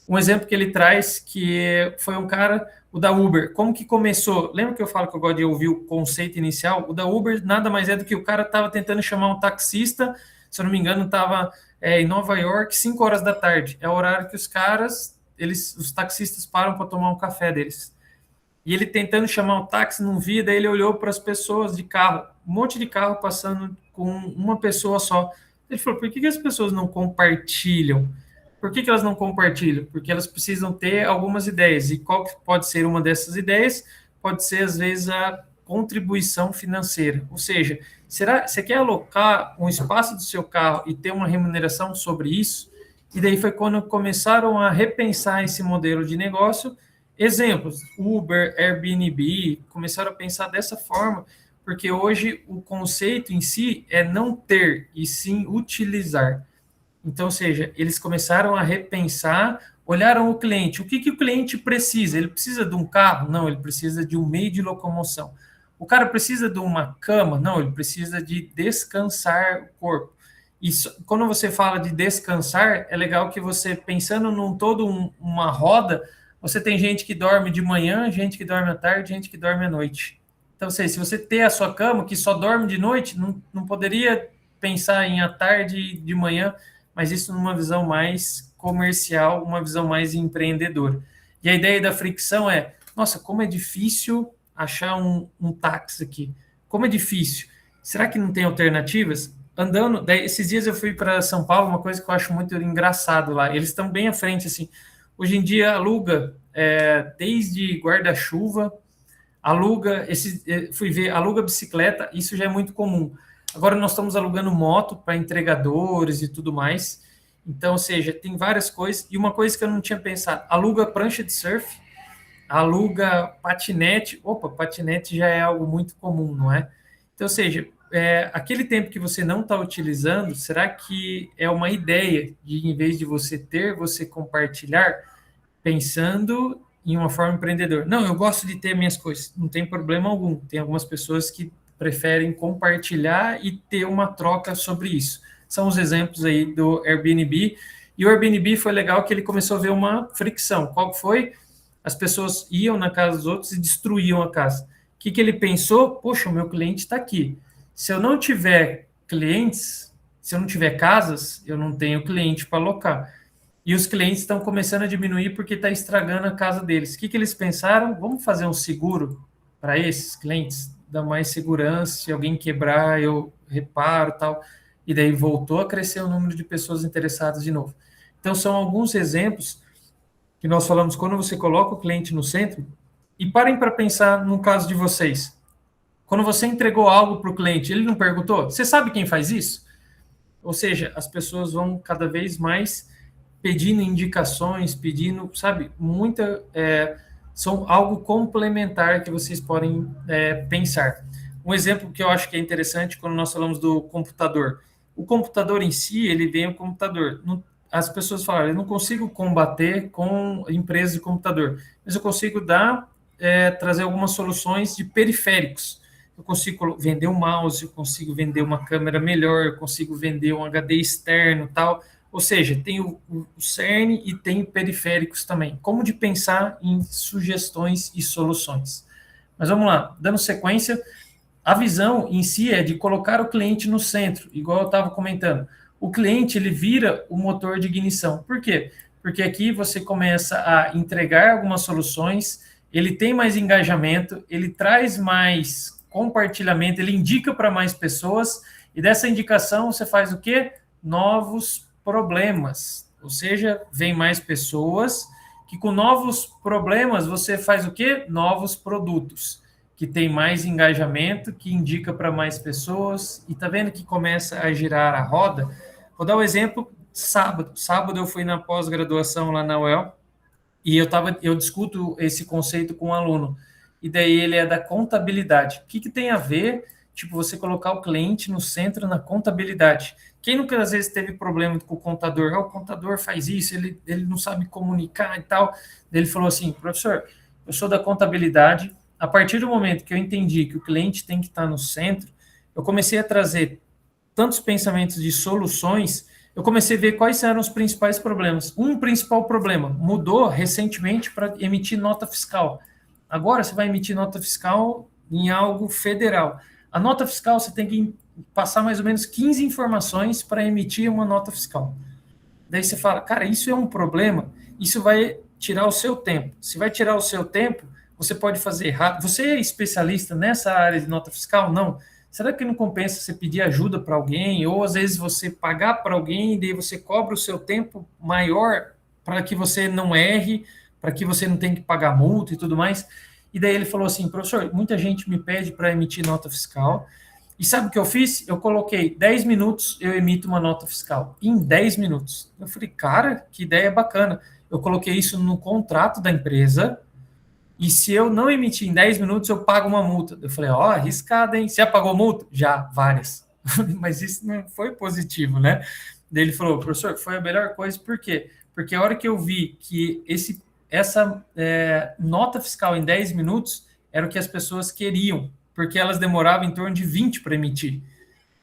Um exemplo que ele traz, que foi um cara, o da Uber, como que começou? Lembra que eu falo que eu gosto de ouvir o conceito inicial? O da Uber nada mais é do que o cara estava tentando chamar um taxista, se eu não me engano, estava em Nova York, 5 horas da tarde. É o horário que os caras, os taxistas param para tomar um café deles. E ele tentando chamar um táxi, não via, daí ele olhou para as pessoas de carro, um monte de carro passando com uma pessoa só. Ele falou, por que as pessoas não compartilham? Por que elas não compartilham? Porque elas precisam ter algumas ideias. E qual pode ser uma dessas ideias? Pode ser, às vezes, a contribuição financeira. Ou seja, você quer alocar um espaço do seu carro e ter uma remuneração sobre isso? E daí foi quando começaram a repensar esse modelo de negócio. Exemplos, Uber, Airbnb, começaram a pensar dessa forma, porque hoje o conceito em si é não ter, e sim utilizar. Então, ou seja, eles começaram a repensar, olharam o cliente. O que o cliente precisa? Ele precisa de um carro? Não, ele precisa de um meio de locomoção. O cara precisa de uma cama? Não, ele precisa de descansar o corpo. Isso, quando você fala de descansar, é legal que você, pensando num todo uma roda, você tem gente que dorme de manhã, gente que dorme à tarde, gente que dorme à noite. Então, se você ter a sua cama que só dorme de noite, não poderia pensar em à tarde e de manhã, mas isso numa visão mais comercial, uma visão mais empreendedora. E a ideia da fricção é, nossa, como é difícil achar um táxi aqui. Como é difícil. Será que não tem alternativas? Andando, daí, esses dias eu fui para São Paulo, uma coisa que eu acho muito engraçado lá. Eles estão bem à frente, assim. Hoje em dia aluga desde guarda-chuva, aluga, fui ver, aluga bicicleta, isso já é muito comum. Agora nós estamos alugando moto para entregadores e tudo mais. Então, ou seja, tem várias coisas. E uma coisa que eu não tinha pensado, aluga prancha de surf, aluga patinete. Opa, patinete já é algo muito comum, não é? Então, ou seja, aquele tempo que você não está utilizando, será que é uma ideia de, em vez de você ter, você compartilhar, pensando em uma forma empreendedora? Não, eu gosto de ter minhas coisas, não tem problema algum. Tem algumas pessoas que preferem compartilhar e ter uma troca sobre isso. São os exemplos aí do Airbnb. E o Airbnb foi legal que ele começou a ver uma fricção. Qual foi? As pessoas iam na casa dos outros e destruíam a casa. O que ele pensou? Poxa, o meu cliente está aqui. Se eu não tiver clientes, se eu não tiver casas, eu não tenho cliente para alocar. E os clientes estão começando a diminuir porque está estragando a casa deles. O que eles pensaram? Vamos fazer um seguro para esses clientes, dar mais segurança, se alguém quebrar, eu reparo e tal. E daí voltou a crescer o número de pessoas interessadas de novo. Então, são alguns exemplos que nós falamos quando você coloca o cliente no centro. E parem para pensar no caso de vocês. Quando você entregou algo para o cliente, ele não perguntou? Você sabe quem faz isso? Ou seja, as pessoas vão cada vez mais pedindo indicações, pedindo, sabe, são algo complementar que vocês podem pensar. Um exemplo que eu acho que é interessante quando nós falamos do computador. O computador em si, ele vem o computador. As pessoas falam, eu não consigo combater com empresas de computador, mas eu consigo trazer algumas soluções de periféricos. Eu consigo vender um mouse, eu consigo vender uma câmera melhor, eu consigo vender um HD externo, tal. Ou seja, tem o CERN e tem periféricos também. Como de pensar em sugestões e soluções. Mas vamos lá, dando sequência, a visão em si é de colocar o cliente no centro, igual eu estava comentando. O cliente, ele vira o motor de ignição. Por quê? Porque aqui você começa a entregar algumas soluções, ele tem mais engajamento, ele traz mais compartilhamento, ele indica para mais pessoas, e dessa indicação você faz o quê? Novos problemas, ou seja, vem mais pessoas, que com novos problemas você faz o quê? Novos produtos, que tem mais engajamento, que indica para mais pessoas, e tá vendo que começa a girar a roda? Vou dar um exemplo, sábado eu fui na pós-graduação lá na UEL, e eu discuto esse conceito com um aluno, e daí ele é da contabilidade. O que tem a ver, tipo, você colocar o cliente no centro na contabilidade? Quem nunca, às vezes, teve problema com o contador? O contador faz isso, ele não sabe comunicar e tal. Ele falou assim, professor, eu sou da contabilidade, a partir do momento que eu entendi que o cliente tem que estar no centro, eu comecei a trazer tantos pensamentos de soluções, eu comecei a ver quais eram os principais problemas. Um principal problema mudou recentemente para emitir nota fiscal. Agora você vai emitir nota fiscal em algo federal. A nota fiscal você tem que passar mais ou menos 15 informações para emitir uma nota fiscal. Daí você fala, cara, isso é um problema, isso vai tirar o seu tempo. Se vai tirar o seu tempo, você pode fazer errado. Você é especialista nessa área de nota fiscal? Não. Será que não compensa você pedir ajuda para alguém? Ou às vezes você pagar para alguém e daí você cobra o seu tempo maior para que você não erre, para que você não tenha que pagar multa e tudo mais. E daí ele falou assim, professor, muita gente me pede para emitir nota fiscal. E sabe o que eu fiz? Eu coloquei 10 minutos, eu emito uma nota fiscal. Em 10 minutos. Eu falei, cara, que ideia bacana. Eu coloquei isso no contrato da empresa. e se eu não emitir em 10 minutos, eu pago uma multa. Eu falei, ó, arriscado, hein? Você já pagou multa? Já, várias. Mas isso não foi positivo, né? Daí ele falou, professor, foi a melhor coisa, por quê? Porque a hora que eu vi que essa nota fiscal em 10 minutos era o que as pessoas queriam, porque elas demoravam em torno de 20 para emitir.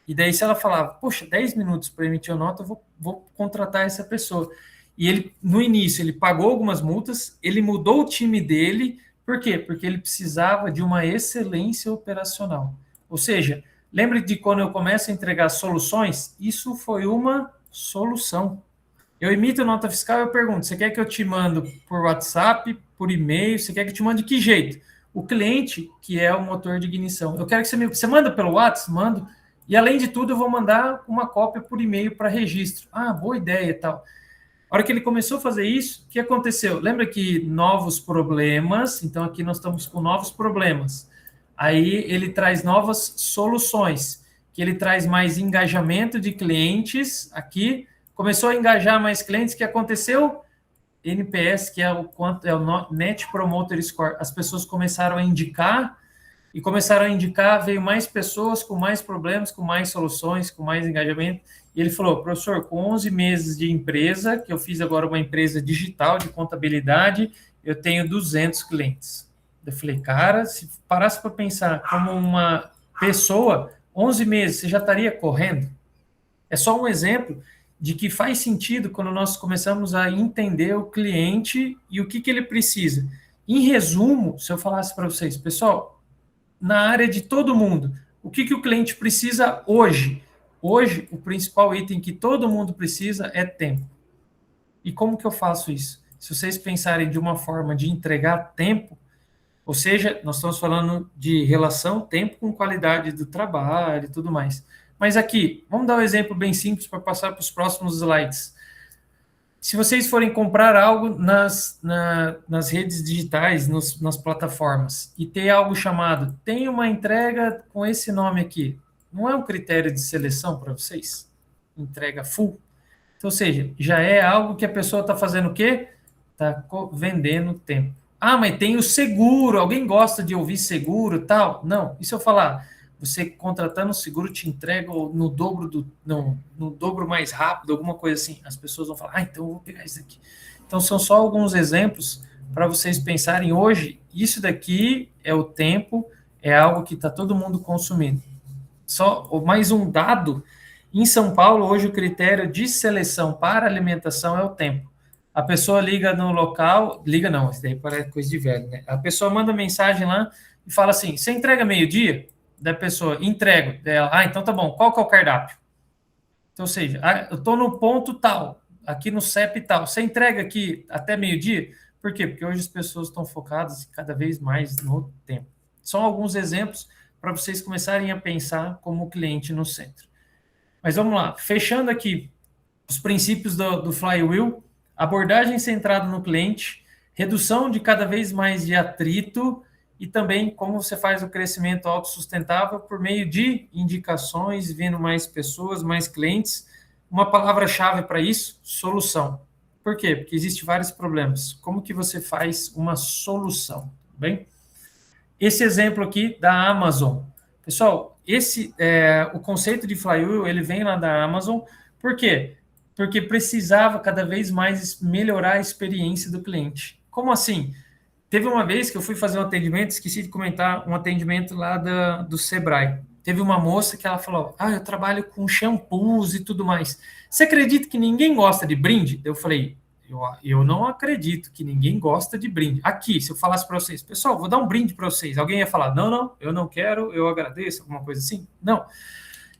E daí, se ela falava, poxa, 10 minutos para emitir a nota, eu vou contratar essa pessoa. E ele, no início, ele pagou algumas multas, ele mudou o time dele, por quê? Porque ele precisava de uma excelência operacional. Ou seja, lembre de quando eu começo a entregar soluções? Isso foi uma solução. Eu emito nota fiscal e eu pergunto, você quer que eu te mando por WhatsApp, por e-mail, você quer que eu te mande de que jeito? O cliente, que é o motor de ignição, eu quero que você manda pelo WhatsApp? Mando. E, além de tudo, eu vou mandar uma cópia por e-mail para registro. Ah, boa ideia e tal. A hora que ele começou a fazer isso, o que aconteceu? Lembra que novos problemas, então aqui nós estamos com novos problemas. Aí ele traz novas soluções, que ele traz mais engajamento de clientes. Aqui começou a engajar mais clientes, que aconteceu? NPS, que é o Net Promoter Score. As pessoas começaram a indicar, veio mais pessoas com mais problemas, com mais soluções, com mais engajamento. E ele falou, professor, com 11 meses de empresa, que eu fiz agora uma empresa digital de contabilidade, eu tenho 200 clientes. Eu falei, cara, se parasse para pensar como uma pessoa, 11 meses, você já estaria correndo? É só um exemplo de que faz sentido quando nós começamos a entender o cliente e o que ele precisa. Em resumo, se eu falasse para vocês, pessoal, na área de todo mundo, o que o cliente precisa hoje? Hoje, o principal item que todo mundo precisa é tempo. E como que eu faço isso? Se vocês pensarem de uma forma de entregar tempo, ou seja, nós estamos falando de relação tempo com qualidade do trabalho e tudo mais. Mas aqui, vamos dar um exemplo bem simples para passar para os próximos slides. Se vocês forem comprar algo nas redes digitais, nas plataformas, e ter algo chamado, tem uma entrega com esse nome aqui, não é um critério de seleção para vocês? Entrega full? Então, ou seja, já é algo que a pessoa está fazendo o quê? Está vendendo tempo. Ah, mas tem o seguro, alguém gosta de ouvir seguro e tal? Não, e se eu falar, você contratando o seguro te entrega no dobro no dobro mais rápido, alguma coisa assim, as pessoas vão falar, então eu vou pegar isso aqui. Então são só alguns exemplos para vocês pensarem hoje, isso daqui é o tempo, é algo que está todo mundo consumindo. Só mais um dado, em São Paulo hoje o critério de seleção para alimentação é o tempo. A pessoa liga no local, liga não, isso daí parece coisa de velho, né? A pessoa manda mensagem lá e fala assim, você entrega meio-dia? Da pessoa, entrego. Dela, então tá bom, qual que é o cardápio? Então, ou seja, eu estou no ponto tal, aqui no CEP tal, você entrega aqui até meio-dia? Por quê? Porque hoje as pessoas estão focadas cada vez mais no tempo. São alguns exemplos para vocês começarem a pensar como cliente no centro. Mas vamos lá, fechando aqui os princípios do Flywheel, abordagem centrada no cliente, redução de cada vez mais de atrito, e também como você faz o crescimento autossustentável por meio de indicações, vindo mais pessoas, mais clientes. Uma palavra-chave para isso, solução. Por quê? Porque existem vários problemas. Como que você faz uma solução? Bem, esse exemplo aqui da Amazon. Pessoal, o conceito de Flywheel, ele vem lá da Amazon. Por quê? Porque precisava cada vez mais melhorar a experiência do cliente. Como assim? Teve uma vez que eu fui fazer um atendimento, esqueci de comentar, um atendimento lá do Sebrae. Teve uma moça que ela falou, eu trabalho com shampoos e tudo mais. Você acredita que ninguém gosta de brinde? Eu falei, eu não acredito que ninguém gosta de brinde. Aqui, se eu falasse para vocês, pessoal, vou dar um brinde para vocês. Alguém ia falar, não, eu não quero, eu agradeço, alguma coisa assim? Não.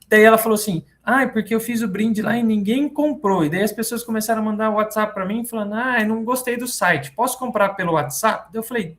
Daí ela falou assim, é porque eu fiz o brinde lá e ninguém comprou. E daí as pessoas começaram a mandar o WhatsApp para mim, falando, eu não gostei do site, posso comprar pelo WhatsApp? Daí eu falei,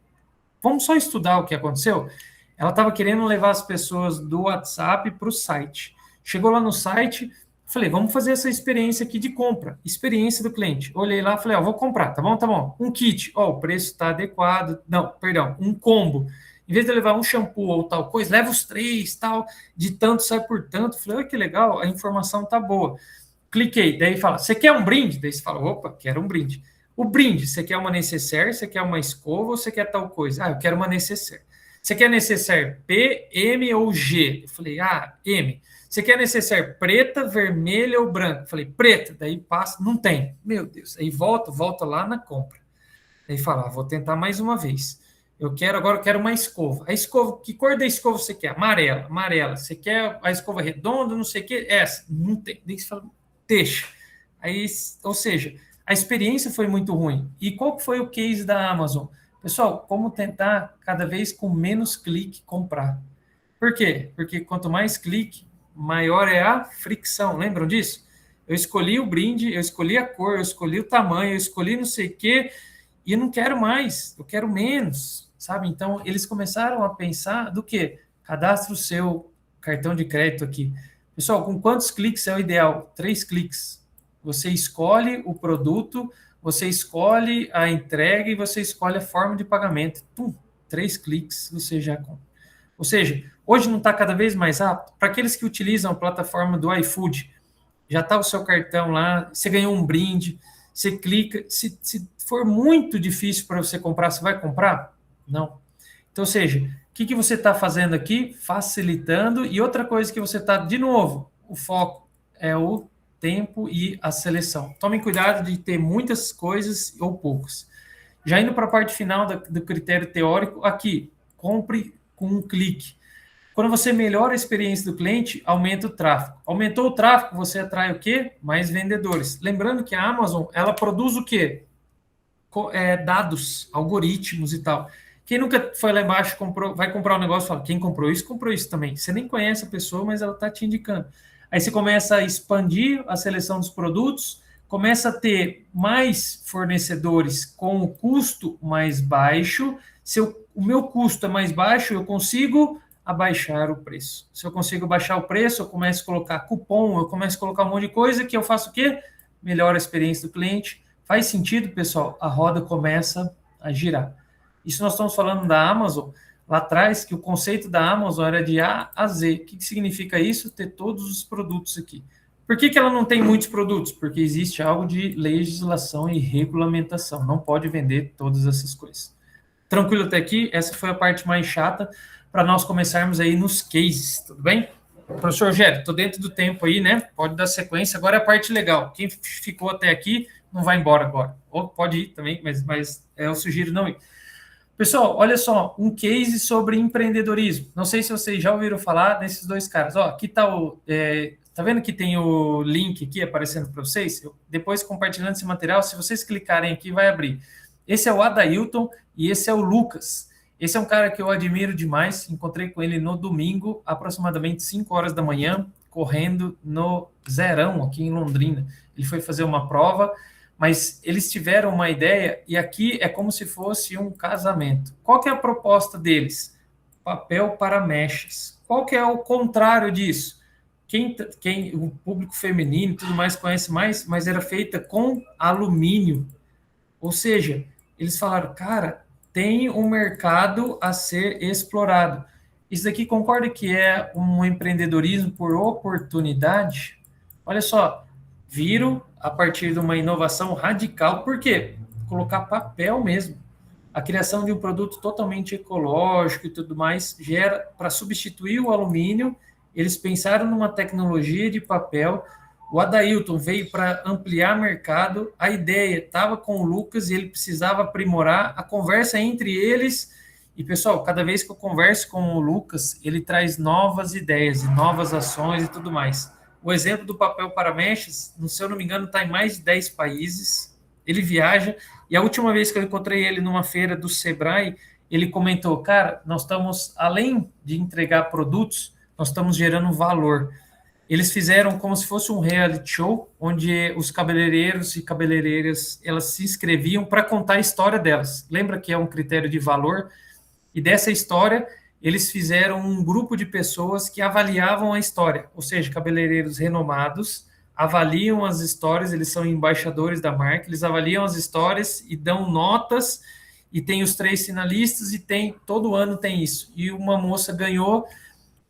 vamos só estudar o que aconteceu? Ela estava querendo levar as pessoas do WhatsApp para o site. Chegou lá no site, falei, vamos fazer essa experiência aqui de compra, experiência do cliente. Olhei lá, falei, vou comprar, tá bom. Um kit, o preço está adequado. Não, perdão, um combo. Em vez de levar um shampoo ou tal coisa, leva os 3, tal, de tanto sai por tanto. Falei, que legal, a informação tá boa. Cliquei, daí fala, você quer um brinde? Daí você fala, opa, quero um brinde. O brinde, você quer uma necessaire, você quer uma escova ou você quer tal coisa? Ah, eu quero uma necessaire. Você quer necessaire P, M ou G? Eu falei, M. Você quer necessaire preta, vermelha ou branca? Eu falei, preta. Daí passa, não tem. Meu Deus. Aí volta lá na compra. Aí fala, vou tentar mais uma vez. Agora eu quero uma escova. A escova, que cor da escova você quer? Amarela, amarela. Você quer a escova redonda, não sei o que? Essa, não tem. Daí você fala, deixa. Aí, ou seja, a experiência foi muito ruim. E qual foi o case da Amazon? Pessoal, como tentar cada vez com menos clique comprar. Por quê? Porque quanto mais clique, maior é a fricção. Lembram disso? Eu escolhi o brinde, eu escolhi a cor, eu escolhi o tamanho, eu escolhi não sei o quê, e eu não quero mais, eu quero menos, sabe? Então, eles começaram a pensar do quê? Cadastre o seu cartão de crédito aqui. Pessoal, com quantos cliques é o ideal? 3 cliques. Você escolhe o produto, você escolhe a entrega e você escolhe a forma de pagamento. 3 cliques, você já compra. Ou seja, hoje não está cada vez mais rápido. Para aqueles que utilizam a plataforma do iFood, já está o seu cartão lá, você ganhou um brinde, você clica. Se for muito difícil para você comprar, você vai comprar? Não. Então, ou seja, o que você está fazendo aqui? Facilitando. E outra coisa que você está, de novo, o foco é o tempo e a seleção. Tomem cuidado de ter muitas coisas ou poucas. Já indo para a parte final do critério teórico, aqui, compre com um clique. Quando você melhora a experiência do cliente, aumenta o tráfego. Aumentou o tráfego, você atrai o quê? Mais vendedores. Lembrando que a Amazon, ela produz o quê? Dados, algoritmos e tal. Quem nunca foi lá embaixo, vai comprar um negócio e fala, quem comprou isso também. Você nem conhece a pessoa, mas ela está te indicando. Aí você começa a expandir a seleção dos produtos, começa a ter mais fornecedores com o custo mais baixo. Se o meu custo é mais baixo, eu consigo abaixar o preço. Se eu consigo baixar o preço, eu começo a colocar cupom, eu começo a colocar um monte de coisa que eu faço o quê? Melhora a experiência do cliente. Faz sentido, pessoal? A roda começa a girar. Isso nós estamos falando da Amazon, lá atrás, que o conceito da Amazon era de A a Z. O que significa isso? Ter todos os produtos aqui. Por que ela não tem muitos produtos? Porque existe algo de legislação e regulamentação. Não pode vender todas essas coisas. Tranquilo até aqui? Essa foi a parte mais chata para nós começarmos aí nos cases, tudo bem? Professor Rogério, estou dentro do tempo aí, né? Pode dar sequência. Agora é a parte legal. Quem ficou até aqui não vai embora agora. Ou pode ir também, mas eu sugiro não ir. Pessoal, olha só, um case sobre empreendedorismo. Não sei se vocês já ouviram falar desses dois caras. Ó, aqui está o... tá vendo que tem o link aqui aparecendo para vocês? Depois, compartilhando esse material, se vocês clicarem aqui, vai abrir. Esse é o Adailton e esse é o Lucas. Esse é um cara que eu admiro demais. Encontrei com ele no domingo, aproximadamente 5 horas da manhã, correndo no Zerão, aqui em Londrina. Ele foi fazer uma prova, mas eles tiveram uma ideia, e aqui é como se fosse um casamento. Qual que é a proposta deles? Papel para mechas. Qual que é o contrário disso? O público feminino e tudo mais conhece mais, mas era feita com alumínio. Ou seja, eles falaram, cara, tem um mercado a ser explorado. Isso daqui concorda que é um empreendedorismo por oportunidade? Olha só, viram a partir de uma inovação radical. Por quê? Colocar papel mesmo. A criação de um produto totalmente ecológico e tudo mais gera, para substituir o alumínio, eles pensaram numa tecnologia de papel. O Adailton veio para ampliar mercado, a ideia estava com o Lucas e ele precisava aprimorar a conversa entre eles. E, pessoal, cada vez que eu converso com o Lucas, ele traz novas ideias e novas ações e tudo mais. O exemplo do papel para mechas, se eu não me engano, está em mais de 10 países. Ele viaja, e a última vez que eu encontrei ele numa feira do Sebrae, ele comentou, cara, nós estamos, além de entregar produtos, nós estamos gerando valor. Eles fizeram como se fosse um reality show, onde os cabeleireiros e cabeleireiras, elas se inscreviam para contar a história delas. Lembra que é um critério de valor? E dessa história, eles fizeram um grupo de pessoas que avaliavam a história, ou seja, cabeleireiros renomados, avaliam as histórias, eles são embaixadores da marca, eles avaliam as histórias e dão notas, e tem os 3 finalistas, e todo ano tem isso. E uma moça ganhou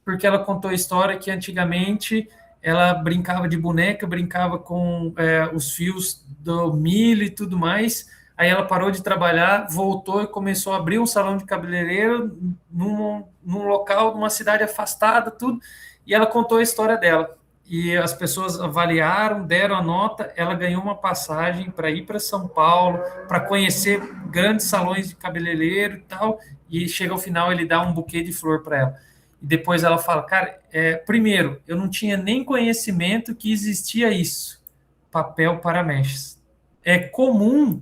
porque ela contou a história que antigamente ela brincava de boneca, brincava com os fios do milho e tudo mais. Aí ela parou de trabalhar, voltou e começou a abrir um salão de cabeleireiro num local, numa cidade afastada, tudo. E ela contou a história dela. E as pessoas avaliaram, deram a nota, ela ganhou uma passagem para ir para São Paulo, para conhecer grandes salões de cabeleireiro e tal, e chega ao final ele dá um buquê de flor para ela. E depois ela fala, cara, primeiro, eu não tinha nem conhecimento que existia isso, papel para mechas. É comum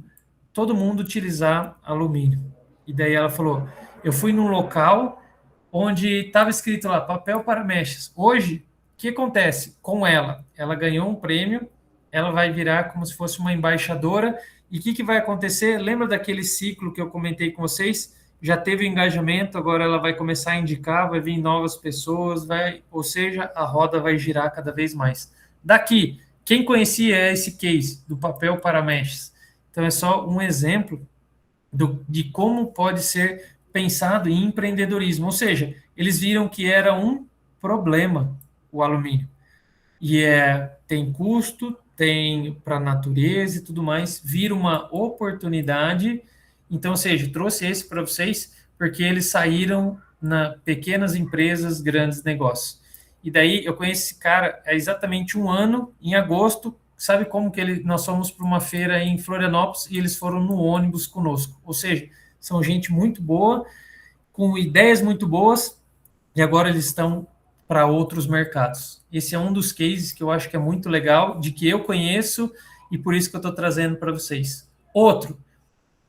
todo mundo utilizar alumínio. E daí ela falou, eu fui num local onde estava escrito lá, papel para mechas. Hoje, o que acontece com ela? Ela ganhou um prêmio, ela vai virar como se fosse uma embaixadora, e o que vai acontecer? Lembra daquele ciclo que eu comentei com vocês? Já teve engajamento, agora ela vai começar a indicar, vai vir novas pessoas, ou seja, a roda vai girar cada vez mais. Daqui, quem conhecia esse case do papel para mechas? Então é só um exemplo de como pode ser pensado em empreendedorismo. Ou seja, eles viram que era um problema o alumínio. E tem custo, tem para a natureza e tudo mais, vira uma oportunidade. Então, ou seja, trouxe esse para vocês porque eles saíram na pequenas empresas, grandes negócios. E daí eu conheço esse cara há exatamente um ano, em agosto. Sabe como que nós fomos para uma feira em Florianópolis e eles foram no ônibus conosco? Ou seja, são gente muito boa, com ideias muito boas, e agora eles estão para outros mercados. Esse é um dos cases que eu acho que é muito legal, de que eu conheço, e por isso que eu estou trazendo para vocês. Outro,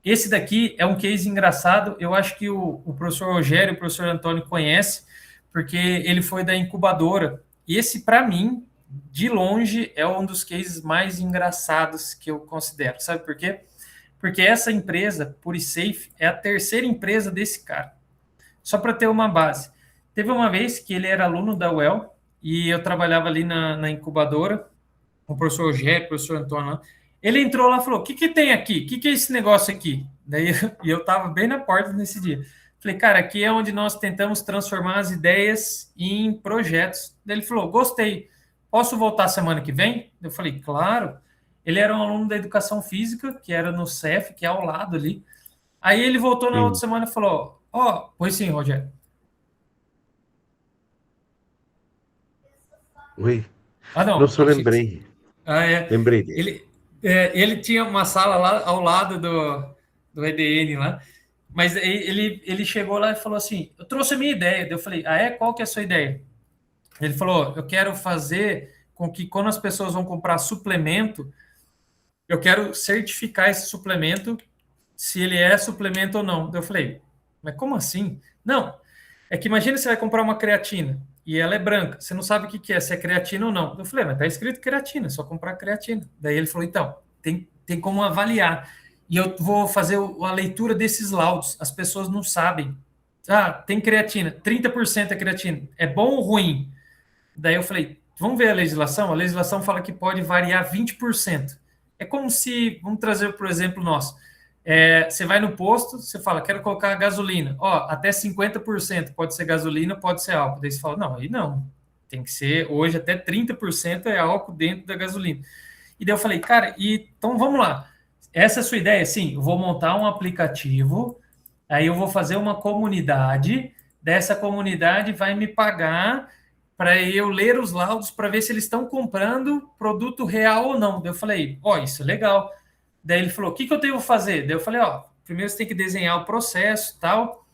esse daqui é um case engraçado, eu acho que o professor Rogério e o professor Antônio conhecem, porque ele foi da incubadora. E esse, para mim, de longe, é um dos cases mais engraçados que eu considero. Sabe por quê? Porque essa empresa, PuriSafe, é a terceira empresa desse cara. Só para ter uma base. Teve uma vez que ele era aluno da UEL e eu trabalhava ali na incubadora, com o professor Rogério, o professor Antônio. Ele entrou lá e falou, o que tem aqui? O que é esse negócio aqui? Daí eu estava bem na porta nesse dia. Falei, cara, aqui é onde nós tentamos transformar as ideias em projetos. Daí ele falou, gostei. Posso voltar semana que vem? Eu falei, claro. Ele era um aluno da educação física, que era no CEF, que é ao lado ali. Aí ele voltou na outra semana e falou, pois sim, Rogério. Oi. Não. Não, só lembrei. Lembrei dele. Ele tinha uma sala lá ao lado do EDN lá, mas ele chegou lá e falou assim, eu trouxe a minha ideia. Eu falei, qual que é a sua ideia? Ele falou, eu quero fazer com que quando as pessoas vão comprar suplemento, eu quero certificar esse suplemento, se ele é suplemento ou não. Eu falei, mas como assim? Não, é que imagina você vai comprar uma creatina e ela é branca, você não sabe o que é, se é creatina ou não. Eu falei, mas tá escrito creatina, é só comprar creatina. Daí ele falou, então, tem como avaliar. E eu vou fazer a leitura desses laudos, as pessoas não sabem. Tem creatina, 30% é creatina, é bom ou ruim? Daí eu falei, vamos ver a legislação fala que pode variar 20%. É como se, vamos trazer por exemplo nosso, você vai no posto, você fala, quero colocar gasolina. Até 50% pode ser gasolina, pode ser álcool. Daí você fala, não, aí não. Tem que ser, hoje, até 30% é álcool dentro da gasolina. E daí eu falei, cara, então vamos lá. Essa é a sua ideia? Sim, eu vou montar um aplicativo, aí eu vou fazer uma comunidade, dessa comunidade vai me pagar para eu ler os laudos para ver se eles estão comprando produto real ou não. Daí eu falei, isso é legal. Daí ele falou, o que eu devo fazer? Daí eu falei, primeiro você tem que desenhar o processo e tal.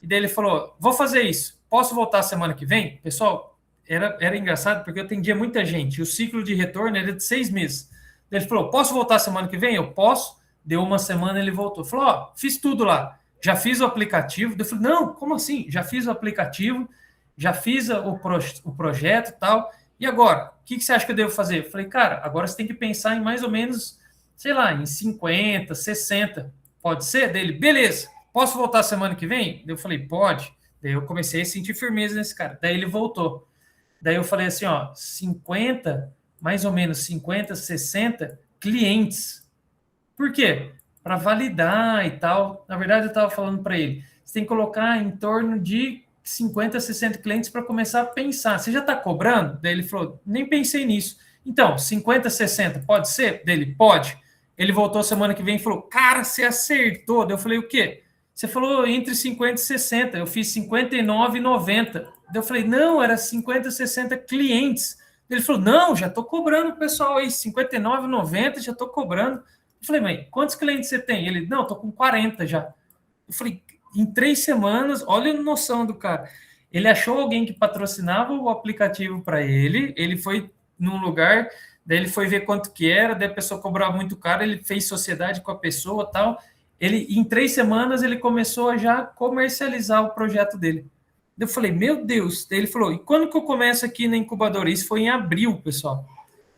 E daí ele falou, vou fazer isso. Posso voltar semana que vem? Pessoal, era engraçado porque eu atendia muita gente. E o ciclo de retorno era de 6 meses. Daí ele falou, posso voltar semana que vem? Eu posso. Deu uma semana, ele voltou. Falou, fiz tudo lá. Já fiz o aplicativo. Daí eu falei, não, como assim? Já fiz o aplicativo, já fiz o projeto e tal. E agora? O que você acha que eu devo fazer? Eu falei, cara, agora você tem que pensar em mais ou menos, sei lá, em 50, 60. Pode ser? Dele, beleza. Posso voltar semana que vem? Daí eu falei, pode. Daí eu comecei a sentir firmeza nesse cara. Daí ele voltou. Daí eu falei assim, 50, mais ou menos 50, 60 clientes. Por quê? Para validar e tal. Na verdade, eu estava falando para ele, você tem que colocar em torno de 50, 60 clientes para começar a pensar. Você já está cobrando? Daí ele falou, nem pensei nisso. Então, 50, 60, pode ser? Dele, pode. Ele voltou semana que vem e falou, cara, você acertou. Daí eu falei, o quê? Você falou entre 50 e 60. Eu fiz 59,90. Daí eu falei, não, era 50, 60 clientes. Ele falou, não, já estou cobrando o pessoal aí, 59,90, já estou cobrando. Eu falei, mãe, quantos clientes você tem? Ele, não, estou com 40 já. Eu falei, em 3 semanas, olha a noção do cara. Ele achou alguém que patrocinava o aplicativo para ele, ele foi num lugar, daí ele foi ver quanto que era, daí a pessoa cobrava muito caro, ele fez sociedade com a pessoa tal. Ele, em 3 semanas, ele começou a já comercializar o projeto dele. Eu falei, meu Deus. Daí ele falou, e quando que eu começo aqui na incubadora? Isso foi em abril, pessoal.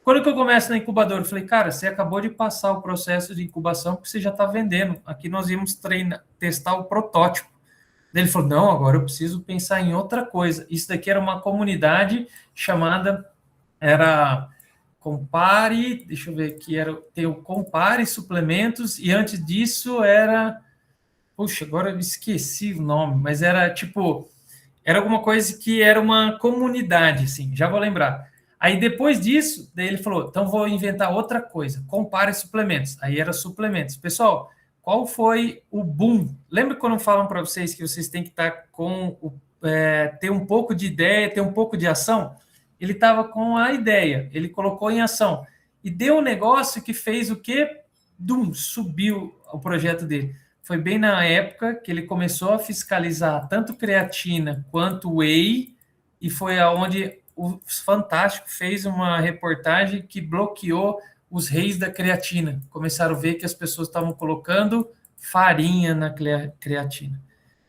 Quando que eu começo na incubadora? Eu falei, cara, você acabou de passar o processo de incubação porque você já está vendendo. Aqui nós íamos testar o protótipo. Daí ele falou, não, agora eu preciso pensar em outra coisa. Isso daqui era uma comunidade chamada, era Compare, deixa eu ver aqui, tem o Compare Suplementos, e antes disso era, puxa, agora eu esqueci o nome, mas era tipo, era alguma coisa que era uma comunidade, assim, já vou lembrar. Aí depois disso, daí ele falou, então vou inventar outra coisa, Compare Suplementos. Aí era suplementos. Pessoal, qual foi o boom? Lembra quando falam para vocês que vocês têm que estar ter um pouco de ideia, ter um pouco de ação? Ele estava com a ideia, ele colocou em ação. E deu um negócio que fez o quê? Subiu o projeto dele. Foi bem na época que ele começou a fiscalizar tanto creatina quanto whey, e foi aonde o Fantástico fez uma reportagem que bloqueou os reis da creatina. Começaram a ver que as pessoas estavam colocando farinha na creatina.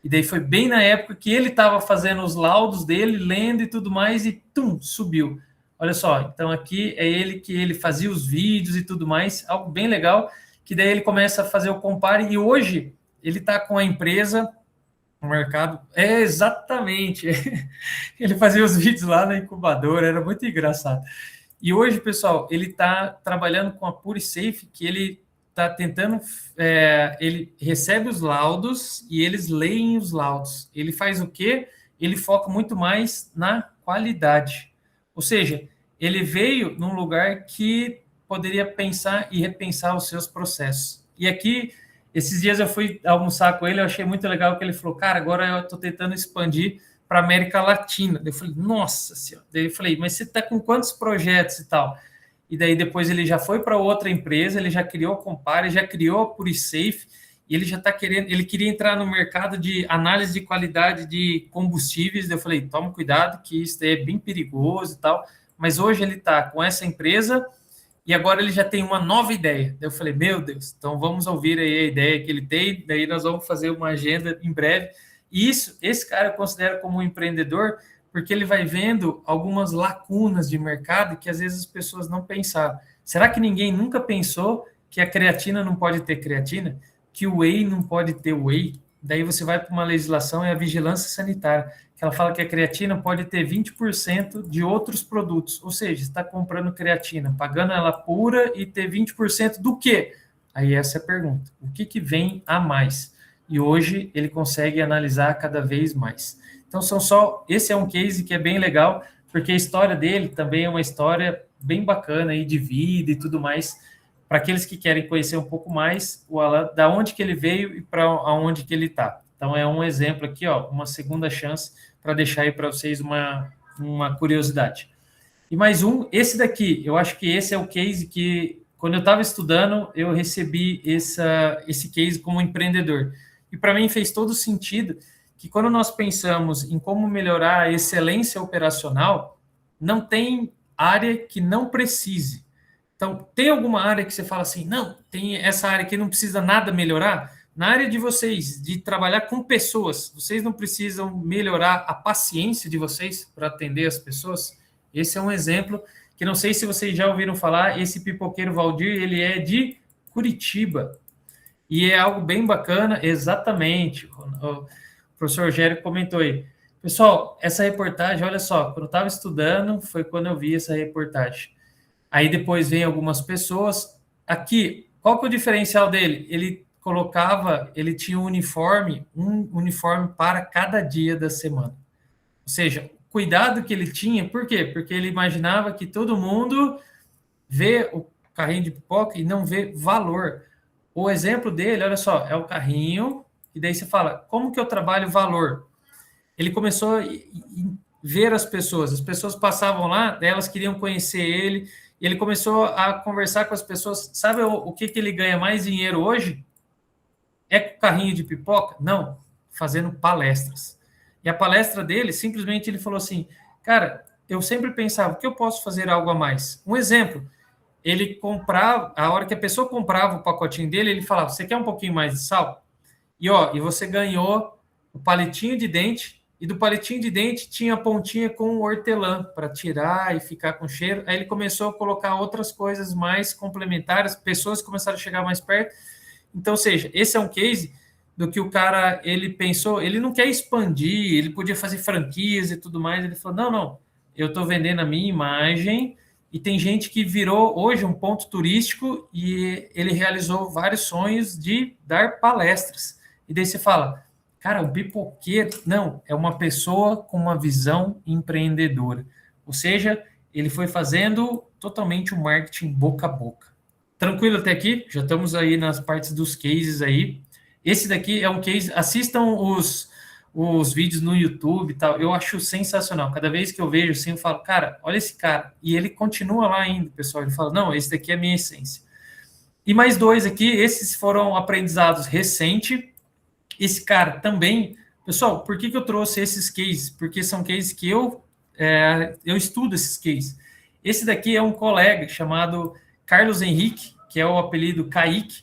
E daí foi bem na época que ele estava fazendo os laudos dele, lendo e tudo mais, e subiu. Olha só, então aqui é ele que ele fazia os vídeos e tudo mais, algo bem legal, que daí ele começa a fazer o compare, e hoje ele está com a empresa no mercado. É, exatamente. Ele fazia os vídeos lá na incubadora, era muito engraçado. E hoje, pessoal, ele está trabalhando com a PuriSafe, que ele está tentando, ele recebe os laudos e eles leem os laudos. Ele faz o quê? Ele foca muito mais na qualidade. Ou seja, ele veio num lugar que poderia pensar e repensar os seus processos. E aqui, esses dias eu fui almoçar com ele, eu achei muito legal que ele falou, cara, agora eu estou tentando expandir para a América Latina. Eu falei, nossa senhora. Daí eu falei, mas você está com quantos projetos e tal? E daí depois ele já foi para outra empresa, ele já criou a Compare, já criou a PuriSafe, e ele já está querendo, ele queria entrar no mercado de análise de qualidade de combustíveis. Daí eu falei, toma cuidado, que isso é bem perigoso e tal. Mas hoje ele está com essa empresa e agora ele já tem uma nova ideia. Daí eu falei, meu Deus, então vamos ouvir aí a ideia que ele tem, daí nós vamos fazer uma agenda em breve. E esse cara eu considero como um empreendedor, porque ele vai vendo algumas lacunas de mercado que às vezes as pessoas não pensaram. Será que ninguém nunca pensou que a creatina não pode ter creatina? Que o whey não pode ter whey? Daí você vai para uma legislação, é a vigilância sanitária, que ela fala que a creatina pode ter 20% de outros produtos. Ou seja, você está comprando creatina, pagando ela pura e ter 20% do quê? Aí essa é a pergunta. O que vem a mais? E hoje ele consegue analisar cada vez mais. Então, esse é um case que é bem legal, porque a história dele também é uma história bem bacana aí de vida e tudo mais, para aqueles que querem conhecer um pouco mais o Alan, da onde que ele veio e para onde que ele está. Então, é um exemplo aqui, ó, uma segunda chance para deixar aí para vocês uma curiosidade. E mais esse daqui, eu acho que esse é o case que, quando eu estava estudando, eu recebi esse case como empreendedor. E para mim fez todo sentido que quando nós pensamos em como melhorar a excelência operacional, não tem área que não precise. Então, tem alguma área que você fala assim, não, tem essa área que não precisa nada melhorar? Na área de vocês, de trabalhar com pessoas, vocês não precisam melhorar a paciência de vocês para atender as pessoas? Esse é um exemplo que não sei se vocês já ouviram falar, esse pipoqueiro Valdir, ele é de Curitiba. E é algo bem bacana, exatamente. O professor Rogério comentou aí. Pessoal, essa reportagem, olha só, quando eu estava estudando, foi quando eu vi essa reportagem. Aí depois vem algumas pessoas. Aqui, qual que é o diferencial dele? Ele tinha um uniforme para cada dia da semana. seja, cuidado que ele tinha, por quê? Porque ele imaginava que todo mundo vê o carrinho de pipoca e não vê valor. O exemplo dele, olha só, é o carrinho, e daí você fala, como que eu trabalho valor? Ele começou a ver as pessoas passavam lá, elas queriam conhecer ele, e ele começou a conversar com as pessoas. Sabe o que ele ganha mais dinheiro hoje? É com carrinho de pipoca? Não, fazendo palestras. E a palestra dele, simplesmente ele falou assim, cara, eu sempre pensava, o que eu posso fazer algo a mais? Um exemplo, ele comprava, a hora que a pessoa comprava o pacotinho dele, ele falava, você quer um pouquinho mais de sal? E você ganhou o palitinho de dente, e do palitinho de dente tinha a pontinha com hortelã para tirar e ficar com cheiro. Aí ele começou a colocar outras coisas mais complementares, pessoas começaram a chegar mais perto. Então, ou seja, esse é um case do que o cara, ele pensou, ele não quer expandir, ele podia fazer franquias e tudo mais, ele falou, não, eu estou vendendo a minha imagem, e tem gente que virou hoje um ponto turístico e ele realizou vários sonhos de dar palestras. E daí você fala, cara, o pipoqueiro, não, é uma pessoa com uma visão empreendedora. Ou seja, ele foi fazendo totalmente o marketing boca a boca. Tranquilo até aqui? Já estamos aí nas partes dos cases aí. Esse daqui é um case, assistam os vídeos no YouTube e tal, eu acho sensacional. Cada vez que eu vejo assim, eu falo, cara, olha esse cara. E ele continua lá ainda, pessoal. Ele fala, não, esse daqui é a minha essência. E mais dois aqui, esses foram aprendizados recentes. Esse cara também, pessoal, por que eu trouxe esses cases? Porque são cases que eu estudo esses cases. Esse daqui é um colega chamado Carlos Henrique, que é o apelido Kaique.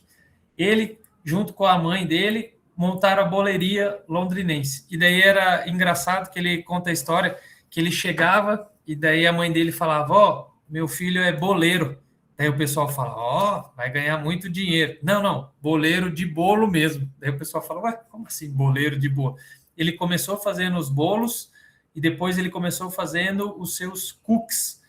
Ele, junto com a mãe dele, montaram a boleria londrinense. E daí era engraçado que ele conta a história que ele chegava e daí a mãe dele falava, ó, meu filho é boleiro. Daí o pessoal fala, ó, vai ganhar muito dinheiro. Não, boleiro de bolo mesmo. Daí o pessoal fala, ué, como assim boleiro de bolo? Ele começou fazendo os bolos e depois ele começou fazendo os seus cookies.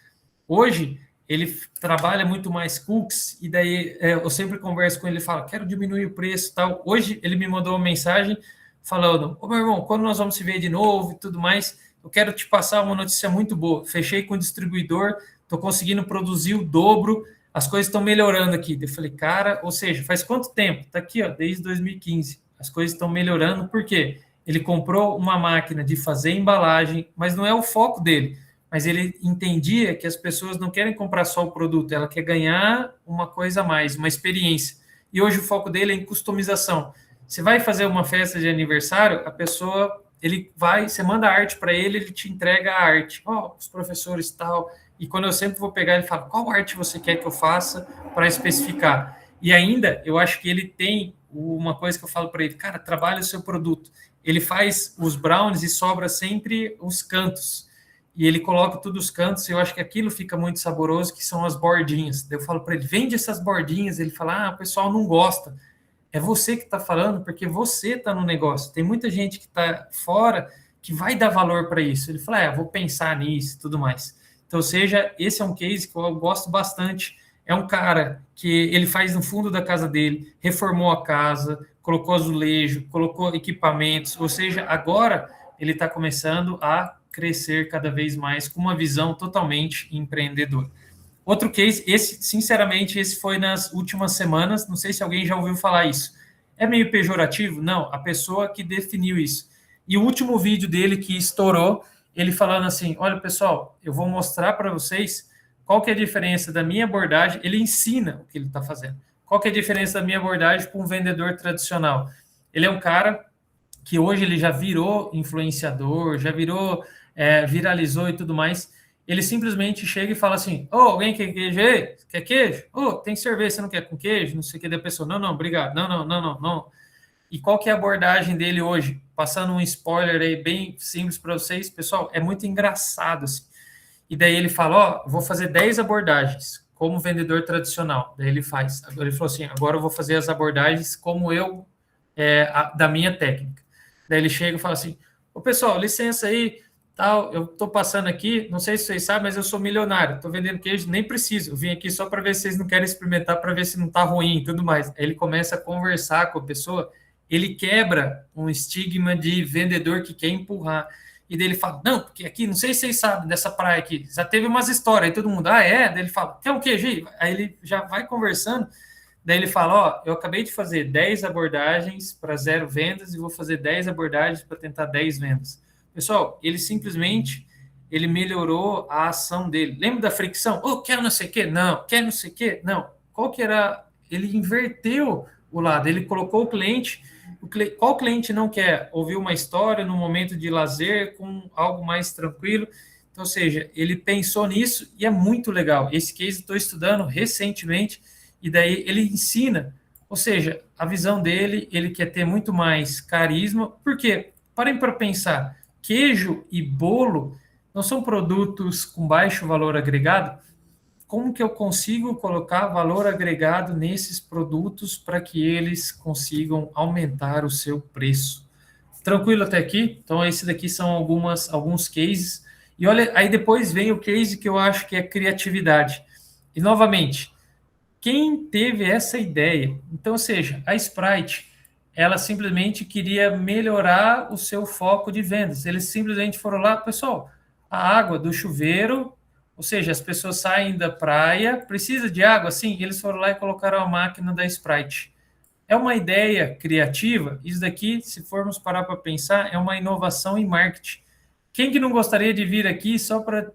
Hoje, ele trabalha muito mais cookies e daí eu sempre converso com ele e falo, quero diminuir o preço e tal. Hoje, ele me mandou uma mensagem falando, ô, meu irmão, quando nós vamos se ver de novo e tudo mais, eu quero te passar uma notícia muito boa. Fechei com o distribuidor, estou conseguindo produzir o dobro, as coisas estão melhorando aqui. Eu falei, cara, ou seja, faz quanto tempo? Está aqui, ó, desde 2015. As coisas estão melhorando, por quê? Ele comprou uma máquina de fazer embalagem, mas não é o foco dele. Mas ele entendia que as pessoas não querem comprar só o produto, ela quer ganhar uma coisa a mais, uma experiência. E hoje o foco dele é em customização. Você vai fazer uma festa de aniversário, a pessoa, ele vai, você manda a arte para ele, ele te entrega a arte. Ó, os professores tal. E quando eu sempre vou pegar, ele fala, qual arte você quer que eu faça para especificar? E ainda, eu acho que ele tem uma coisa que eu falo para ele, cara, trabalha o seu produto. Ele faz os brownies e sobra sempre os cantos. E ele coloca todos os cantos, e eu acho que aquilo fica muito saboroso, que são as bordinhas. Daí eu falo para ele, vende essas bordinhas. Ele fala, o pessoal não gosta. É você que está falando, porque você está no negócio. Tem muita gente que está fora que vai dar valor para isso. Ele fala, vou pensar nisso e tudo mais. Então, ou seja, esse é um case que eu gosto bastante. É um cara que ele faz no fundo da casa dele, reformou a casa, colocou azulejo, colocou equipamentos, ou seja, agora ele está começando a crescer cada vez mais com uma visão totalmente empreendedora. Outro case, sinceramente, esse foi nas últimas semanas, não sei se alguém já ouviu falar isso. É meio pejorativo? Não, a pessoa que definiu isso. E o último vídeo dele que estourou, ele falando assim, olha, pessoal, eu vou mostrar para vocês qual que é a diferença da minha abordagem, ele ensina o que ele está fazendo. Qual que é a diferença da minha abordagem para um vendedor tradicional? Ele é um cara que hoje ele já virou influenciador, já virou, viralizou e tudo mais. Ele simplesmente chega e fala assim, alguém quer queijo aí? Quer queijo? Tem cerveja, você não quer com queijo? Não sei o que da pessoa. Não, obrigado. Não. E qual que é a abordagem dele hoje? Passando um spoiler aí bem simples para vocês, pessoal, é muito engraçado assim. E daí ele fala, vou fazer 10 abordagens como vendedor tradicional. Daí ele faz. Ele falou assim, agora eu vou fazer as abordagens como eu, da minha técnica. Daí ele chega e fala assim, pessoal, licença aí, tal, eu estou passando aqui, não sei se vocês sabem, mas eu sou milionário, estou vendendo queijo, nem preciso, eu vim aqui só para ver se vocês não querem experimentar, para ver se não está ruim e tudo mais. Aí ele começa a conversar com a pessoa, ele quebra um estigma de vendedor que quer empurrar. E daí ele fala, não, porque aqui, não sei se vocês sabem dessa praia aqui, já teve umas histórias, aí todo mundo, ah, é? Daí ele fala, quer um queijo? Aí ele já vai conversando, daí ele fala, ó, eu acabei de fazer 10 abordagens para 0 vendas e vou fazer 10 abordagens para tentar 10 vendas. Pessoal, ele simplesmente, ele melhorou a ação dele. Lembra da fricção? Oh, quer não sei o quê? Não. Quer não sei o quê? Não. Qual que era? Ele inverteu o lado, ele colocou o cliente. Qual cliente não quer ouvir uma história no momento de lazer com algo mais tranquilo? Então, ou seja, ele pensou nisso e é muito legal. Esse case estou estudando recentemente e daí ele ensina, ou seja, a visão dele, ele quer ter muito mais carisma. Por quê? Parem para pensar, queijo e bolo não são produtos com baixo valor agregado? Como que eu consigo colocar valor agregado nesses produtos para que eles consigam aumentar o seu preço? Tranquilo até aqui? Então, esse daqui são alguns cases. E olha, aí depois vem o case que eu acho que é criatividade. E, novamente, quem teve essa ideia? Então, ou seja, a Sprite, ela simplesmente queria melhorar o seu foco de vendas. Eles simplesmente foram lá, pessoal, a água do chuveiro, ou seja, as pessoas saem da praia, precisa de água? Sim, eles foram lá e colocaram a máquina da Sprite. É uma ideia criativa? Isso daqui, se formos parar para pensar, é uma inovação em marketing. Quem que não gostaria de vir aqui só para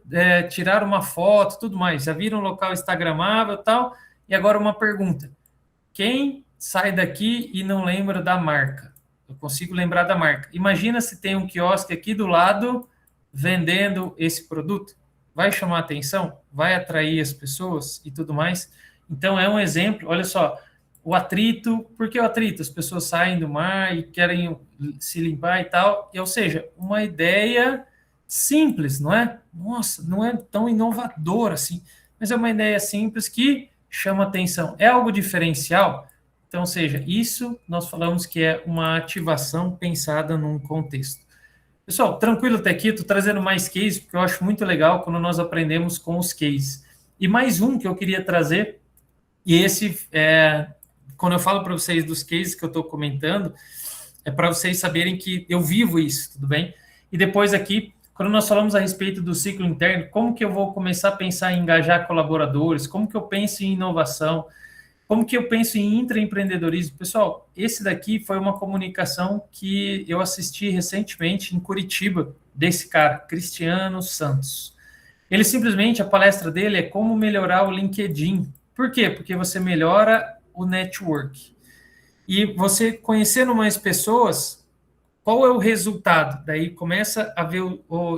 tirar uma foto, tudo mais? Já viram um local instagramável e tal? E agora uma pergunta. Quem sai daqui e não lembra da marca? Eu consigo lembrar da marca. Imagina se tem um quiosque aqui do lado vendendo esse produto. Vai chamar atenção? Vai atrair as pessoas e tudo mais? Então, é um exemplo. Olha só, o atrito. Por que o atrito? As pessoas saem do mar e querem se limpar e tal. Ou seja, uma ideia simples, não é? Nossa, não é tão inovadora assim. Mas é uma ideia simples que chama atenção. É algo diferencial? Então, ou seja, isso nós falamos que é uma ativação pensada num contexto. Pessoal, tranquilo até aqui, estou trazendo mais cases, porque eu acho muito legal quando nós aprendemos com os cases. E mais um que eu queria trazer, e esse, quando eu falo para vocês dos cases que eu estou comentando, é para vocês saberem que eu vivo isso, tudo bem? E depois aqui, quando nós falamos a respeito do ciclo interno, como que eu vou começar a pensar em engajar colaboradores, como que eu penso em inovação, como que eu penso em intraempreendedorismo? Pessoal, esse daqui foi uma comunicação que eu assisti recentemente em Curitiba, desse cara, Cristiano Santos. Ele simplesmente, a palestra dele é como melhorar o LinkedIn. Por quê? Porque você melhora o network. E você conhecendo mais pessoas, qual é o resultado? Daí começa a ver,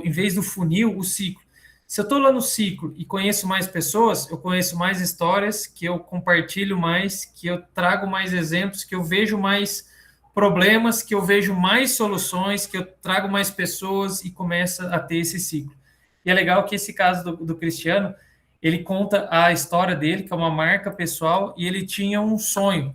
em vez do funil, o ciclo. Se eu estou lá no ciclo e conheço mais pessoas, eu conheço mais histórias, que eu compartilho mais, que eu trago mais exemplos, que eu vejo mais problemas, que eu vejo mais soluções, que eu trago mais pessoas e começa a ter esse ciclo. E é legal que esse caso do Cristiano, ele conta a história dele, que é uma marca pessoal, e ele tinha um sonho.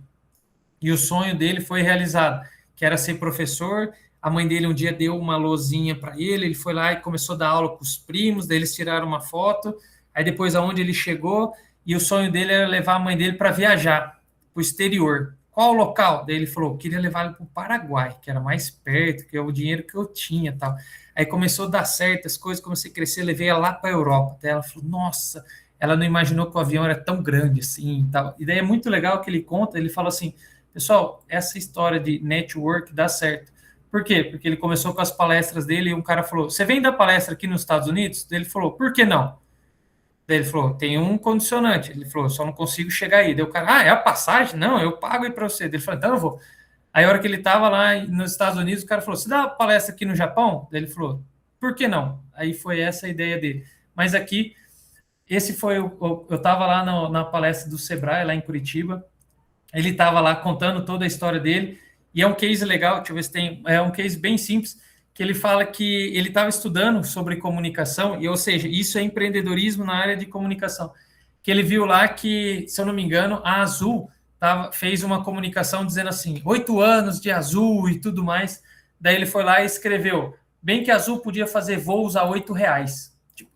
E o sonho dele foi realizado, que era ser professor. A mãe dele um dia deu uma lousinha para ele foi lá e começou a dar aula com os primos, daí eles tiraram uma foto, aí depois aonde ele chegou, e o sonho dele era levar a mãe dele para viajar para o exterior. Qual o local? Daí ele falou, queria levar ele para o Paraguai, que era mais perto, que é o dinheiro que eu tinha tal. Aí começou a dar certo as coisas, comecei a crescer, levei ela lá para a Europa. Daí ela falou, nossa, ela não imaginou que o avião era tão grande assim e tal. E daí é muito legal que ele conta, ele fala assim, pessoal, essa história de network dá certo. Por quê? Porque ele começou com as palestras dele e um cara falou, você vem dar palestra aqui nos Estados Unidos? Ele falou, por que não? Daí ele falou, tem um condicionante. Ele falou, só não consigo chegar aí. Daí o cara, é a passagem? Não, eu pago aí para você. Daí ele falou, então eu vou. Aí a hora que ele estava lá nos Estados Unidos, o cara falou, você dá palestra aqui no Japão? Daí ele falou, por que não? Aí foi essa a ideia dele. Mas aqui, esse foi eu estava lá na palestra do Sebrae, lá em Curitiba. Ele estava lá contando toda a história dele, e é um case legal, deixa eu ver se tem, é um case bem simples, que ele fala que ele estava estudando sobre comunicação, ou seja, isso é empreendedorismo na área de comunicação, que ele viu lá que, se eu não me engano, a Azul fez uma comunicação dizendo assim, 8 anos de Azul e tudo mais, daí ele foi lá e escreveu, bem que a Azul podia fazer voos a R$ 8. Tipo,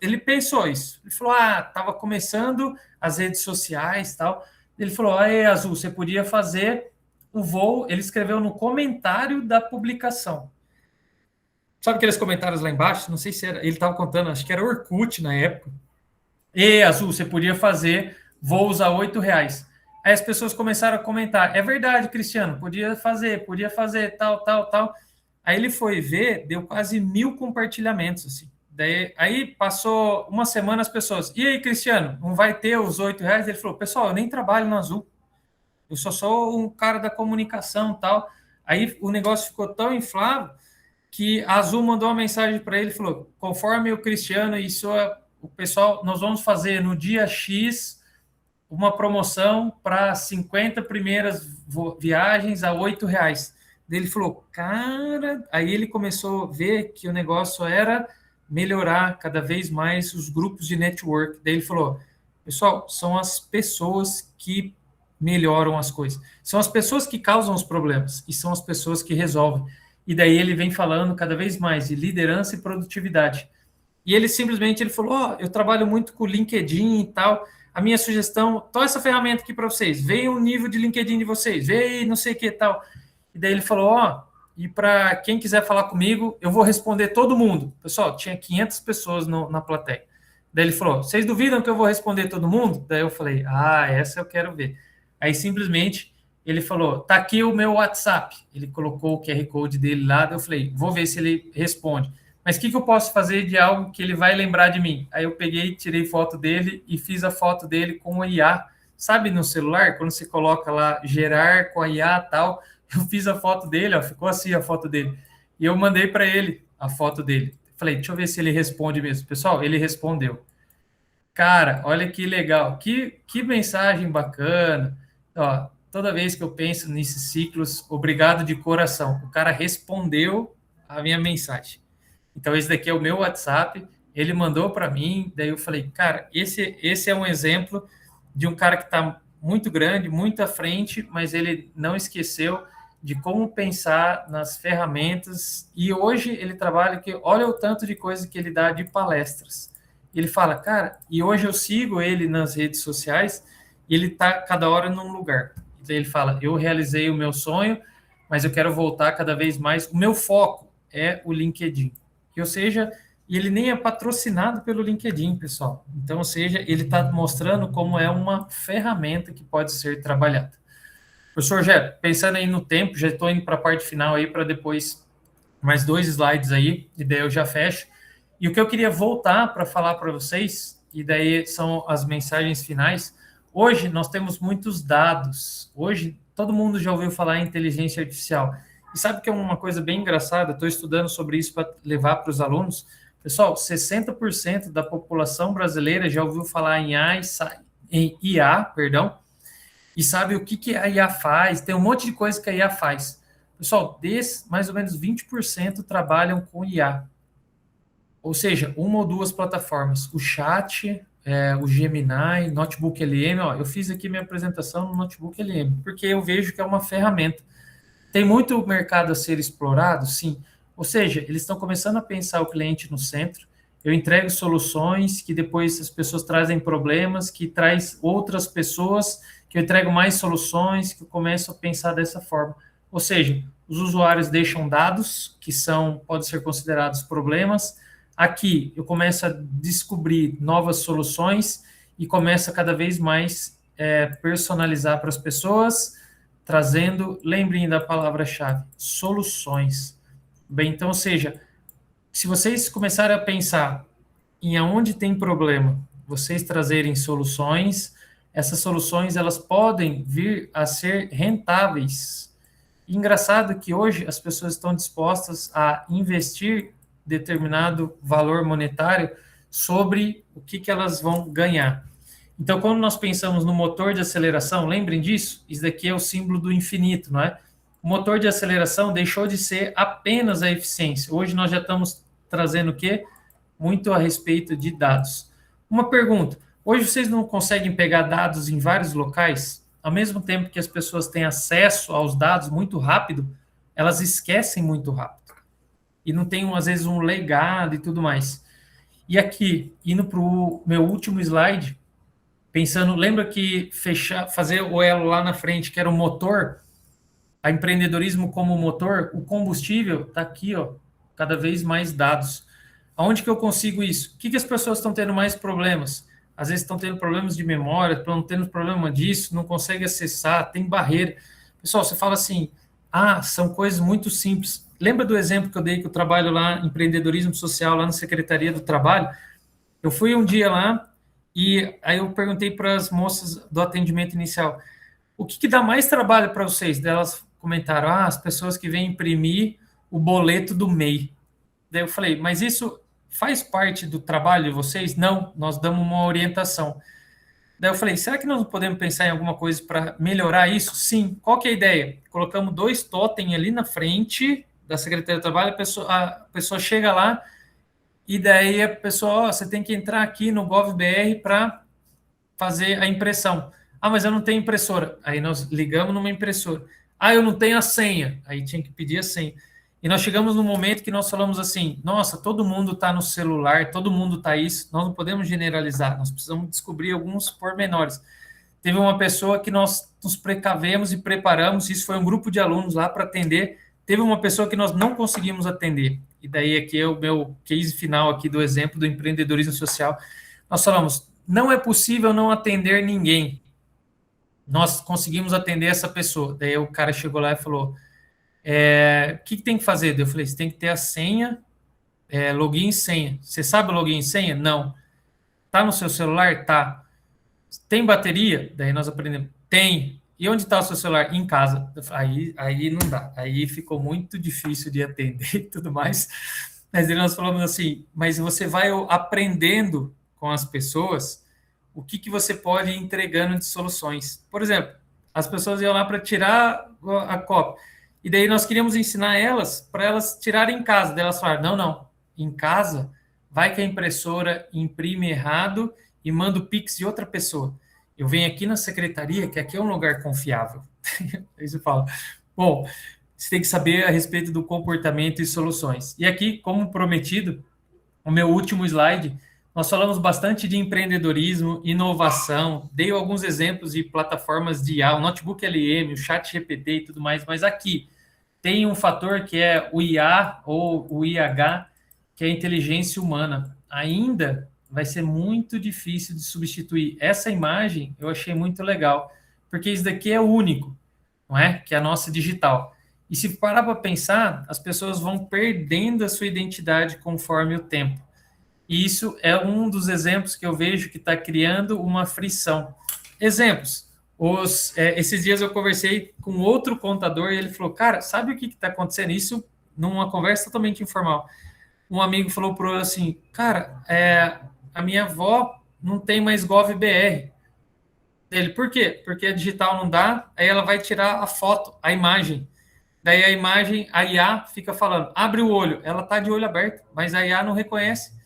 ele pensou isso, ele falou, estava começando as redes sociais e tal. Ele falou, aí, Azul, você podia fazer o voo. Ele escreveu no comentário da publicação. Sabe aqueles comentários lá embaixo? Não sei se era, ele estava contando, acho que era Orkut na época. E, Azul, você podia fazer voos a R$ 8. Aí as pessoas começaram a comentar, é verdade, Cristiano, podia fazer, tal, tal, tal. Aí ele foi ver, deu quase 1.000 compartilhamentos, assim. Daí, aí passou uma semana as pessoas, e aí, Cristiano, não vai ter os R$ 8? Ele falou, pessoal, eu nem trabalho no Azul, eu só sou um cara da comunicação e tal. Aí o negócio ficou tão inflado que a Azul mandou uma mensagem para ele e falou, conforme o Cristiano e o pessoal, nós vamos fazer no dia X uma promoção para 50 primeiras viagens a R$ 8. Daí ele falou, cara, aí ele começou a ver que o negócio era melhorar cada vez mais os grupos de network. Daí ele falou, pessoal, são as pessoas que melhoram as coisas. São as pessoas que causam os problemas e são as pessoas que resolvem. E daí ele vem falando cada vez mais de liderança e produtividade. E ele simplesmente ele falou, eu trabalho muito com o LinkedIn e tal, a minha sugestão, toda essa ferramenta aqui para vocês, veja o nível de LinkedIn de vocês, veja não sei o que e tal. E daí ele falou, e para quem quiser falar comigo, eu vou responder todo mundo. Pessoal, tinha 500 pessoas na plateia. Daí ele falou, vocês duvidam que eu vou responder todo mundo? Daí eu falei, essa eu quero ver. Aí simplesmente ele falou, tá aqui o meu WhatsApp. Ele colocou o QR Code dele lá, daí eu falei, vou ver se ele responde. Mas o que eu posso fazer de algo que ele vai lembrar de mim? Aí eu peguei, tirei foto dele e fiz a foto dele com o IA. Sabe no celular, quando você coloca lá, gerar com a IA e tal, eu fiz a foto dele, ficou assim a foto dele. E eu mandei para ele a foto dele. Falei, deixa eu ver se ele responde mesmo. Pessoal, ele respondeu. Cara, olha que legal, que mensagem bacana. Toda vez que eu penso nesses ciclos, obrigado de coração. O cara respondeu a minha mensagem. Então, esse daqui é o meu WhatsApp, ele mandou para mim, daí eu falei, cara, esse é um exemplo de um cara que está muito grande, muito à frente, mas ele não esqueceu de como pensar nas ferramentas, e hoje ele trabalha, que olha o tanto de coisa que ele dá de palestras. Ele fala, cara, e hoje eu sigo ele nas redes sociais, e ele está cada hora num lugar. Então ele fala, eu realizei o meu sonho, mas eu quero voltar cada vez mais, o meu foco é o LinkedIn. Ou seja, ele nem é patrocinado pelo LinkedIn, pessoal. Então, ou seja, ele está mostrando como é uma ferramenta que pode ser trabalhada. Professor Gé, pensando aí no tempo, já estou indo para a parte final aí, para depois mais 2 slides aí, e daí eu já fecho. E o que eu queria voltar para falar para vocês, e daí são as mensagens finais. Hoje nós temos muitos dados. Hoje todo mundo já ouviu falar em inteligência artificial. E sabe que é uma coisa bem engraçada? Estou estudando sobre isso para levar para os alunos. Pessoal, 60% da população brasileira já ouviu falar em IA, perdão, e sabe o que a IA faz. Tem um monte de coisa que a IA faz. Pessoal, mais ou menos 20% trabalham com IA. Ou seja, uma ou duas plataformas. O Chat, o Gemini, Notebook LM. Eu fiz aqui minha apresentação no Notebook LM, porque eu vejo que é uma ferramenta. Tem muito mercado a ser explorado, sim. Ou seja, eles estão começando a pensar o cliente no centro. Eu entrego soluções que depois as pessoas trazem problemas, que traz outras pessoas, que eu entrego mais soluções, que eu começo a pensar dessa forma. Ou seja, os usuários deixam dados que podem ser considerados problemas. Aqui eu começo a descobrir novas soluções e começo a cada vez mais personalizar para as pessoas, trazendo, lembrem da palavra-chave, soluções. Bem, então, ou seja, se vocês começarem a pensar em aonde tem problema, vocês trazerem soluções, essas soluções elas podem vir a ser rentáveis. E engraçado que hoje as pessoas estão dispostas a investir determinado valor monetário sobre o que elas vão ganhar. Então, quando nós pensamos no motor de aceleração, lembrem disso? Isso daqui é o símbolo do infinito, não é? O motor de aceleração deixou de ser apenas a eficiência. Hoje nós já estamos trazendo o quê? Muito a respeito de dados. Uma pergunta. Hoje vocês não conseguem pegar dados em vários locais? Ao mesmo tempo que as pessoas têm acesso aos dados muito rápido, elas esquecem muito rápido. E não tem, às vezes, um legado e tudo mais. E aqui, indo para o meu último slide, pensando, lembra que fazer o elo lá na frente, que era o motor, a empreendedorismo como motor, o combustível está aqui, cada vez mais dados. Aonde que eu consigo isso? O que as pessoas estão tendo mais problemas? Às vezes estão tendo problemas de memória, estão tendo problema disso, não conseguem acessar, tem barreira. Pessoal, você fala assim, são coisas muito simples. Lembra do exemplo que eu dei que eu trabalho lá, empreendedorismo social, lá na Secretaria do Trabalho? Eu fui um dia lá e aí eu perguntei para as moças do atendimento inicial, o que dá mais trabalho para vocês? Elas comentaram, as pessoas que vêm imprimir o boleto do MEI. Daí eu falei, mas isso faz parte do trabalho de vocês? Não, nós damos uma orientação. Daí eu falei, será que nós não podemos pensar em alguma coisa para melhorar isso? Sim. Qual que é a ideia? Colocamos 2 totens ali na frente da Secretaria do Trabalho, a pessoa chega lá e daí a pessoa, você tem que entrar aqui no GovBR para fazer a impressão. Mas eu não tenho impressora. Aí nós ligamos numa impressora. Eu não tenho a senha. Aí tinha que pedir a senha. E nós chegamos num momento que nós falamos assim, nossa, todo mundo está no celular, todo mundo está isso, nós não podemos generalizar, nós precisamos descobrir alguns pormenores. Teve uma pessoa que nós nos precavemos e preparamos, isso foi um grupo de alunos lá para atender, teve uma pessoa que nós não conseguimos atender. E daí aqui é o meu case final aqui do exemplo do empreendedorismo social. Nós falamos, não é possível não atender ninguém. Nós conseguimos atender essa pessoa. Daí o cara chegou lá e falou, o que tem que fazer? Eu falei, você tem que ter a senha, login e senha. Você sabe o login e senha? Não. Tá no seu celular? Tá. Tem bateria? Daí nós aprendemos. Tem. E onde está o seu celular? Em casa. Aí não dá. Aí ficou muito difícil de atender e tudo mais. Mas aí nós falamos assim, mas você vai aprendendo com as pessoas o que você pode ir entregando de soluções. Por exemplo, as pessoas iam lá para tirar a cópia. E daí nós queríamos ensinar elas para elas tirarem em casa. Daí elas falaram, não, em casa vai que a impressora imprime errado e manda o Pix de outra pessoa. Eu venho aqui na secretaria, que aqui é um lugar confiável. Aí você fala, bom, você tem que saber a respeito do comportamento e soluções. E aqui, como prometido, o meu último slide, nós falamos bastante de empreendedorismo, inovação, dei alguns exemplos de plataformas de IA, o Notebook LM, o Chat GPT e tudo mais, mas aqui tem um fator que é o IA ou o IH, que é a inteligência humana. Ainda vai ser muito difícil de substituir. Essa imagem eu achei muito legal, porque isso daqui é o único, não é? Que é a nossa digital. E se parar para pensar, as pessoas vão perdendo a sua identidade conforme o tempo. E isso é um dos exemplos que eu vejo que está criando uma frição. Exemplos. Esses dias eu conversei com outro contador e ele falou, cara, sabe o que está acontecendo? Isso numa conversa totalmente informal. Um amigo falou para eu assim, cara, a minha avó não tem mais GovBR. Ele, por quê? Porque a digital não dá, aí ela vai tirar a foto, a imagem. Daí a imagem, a IA fica falando, abre o olho. Ela está de olho aberto, mas a IA não reconhece.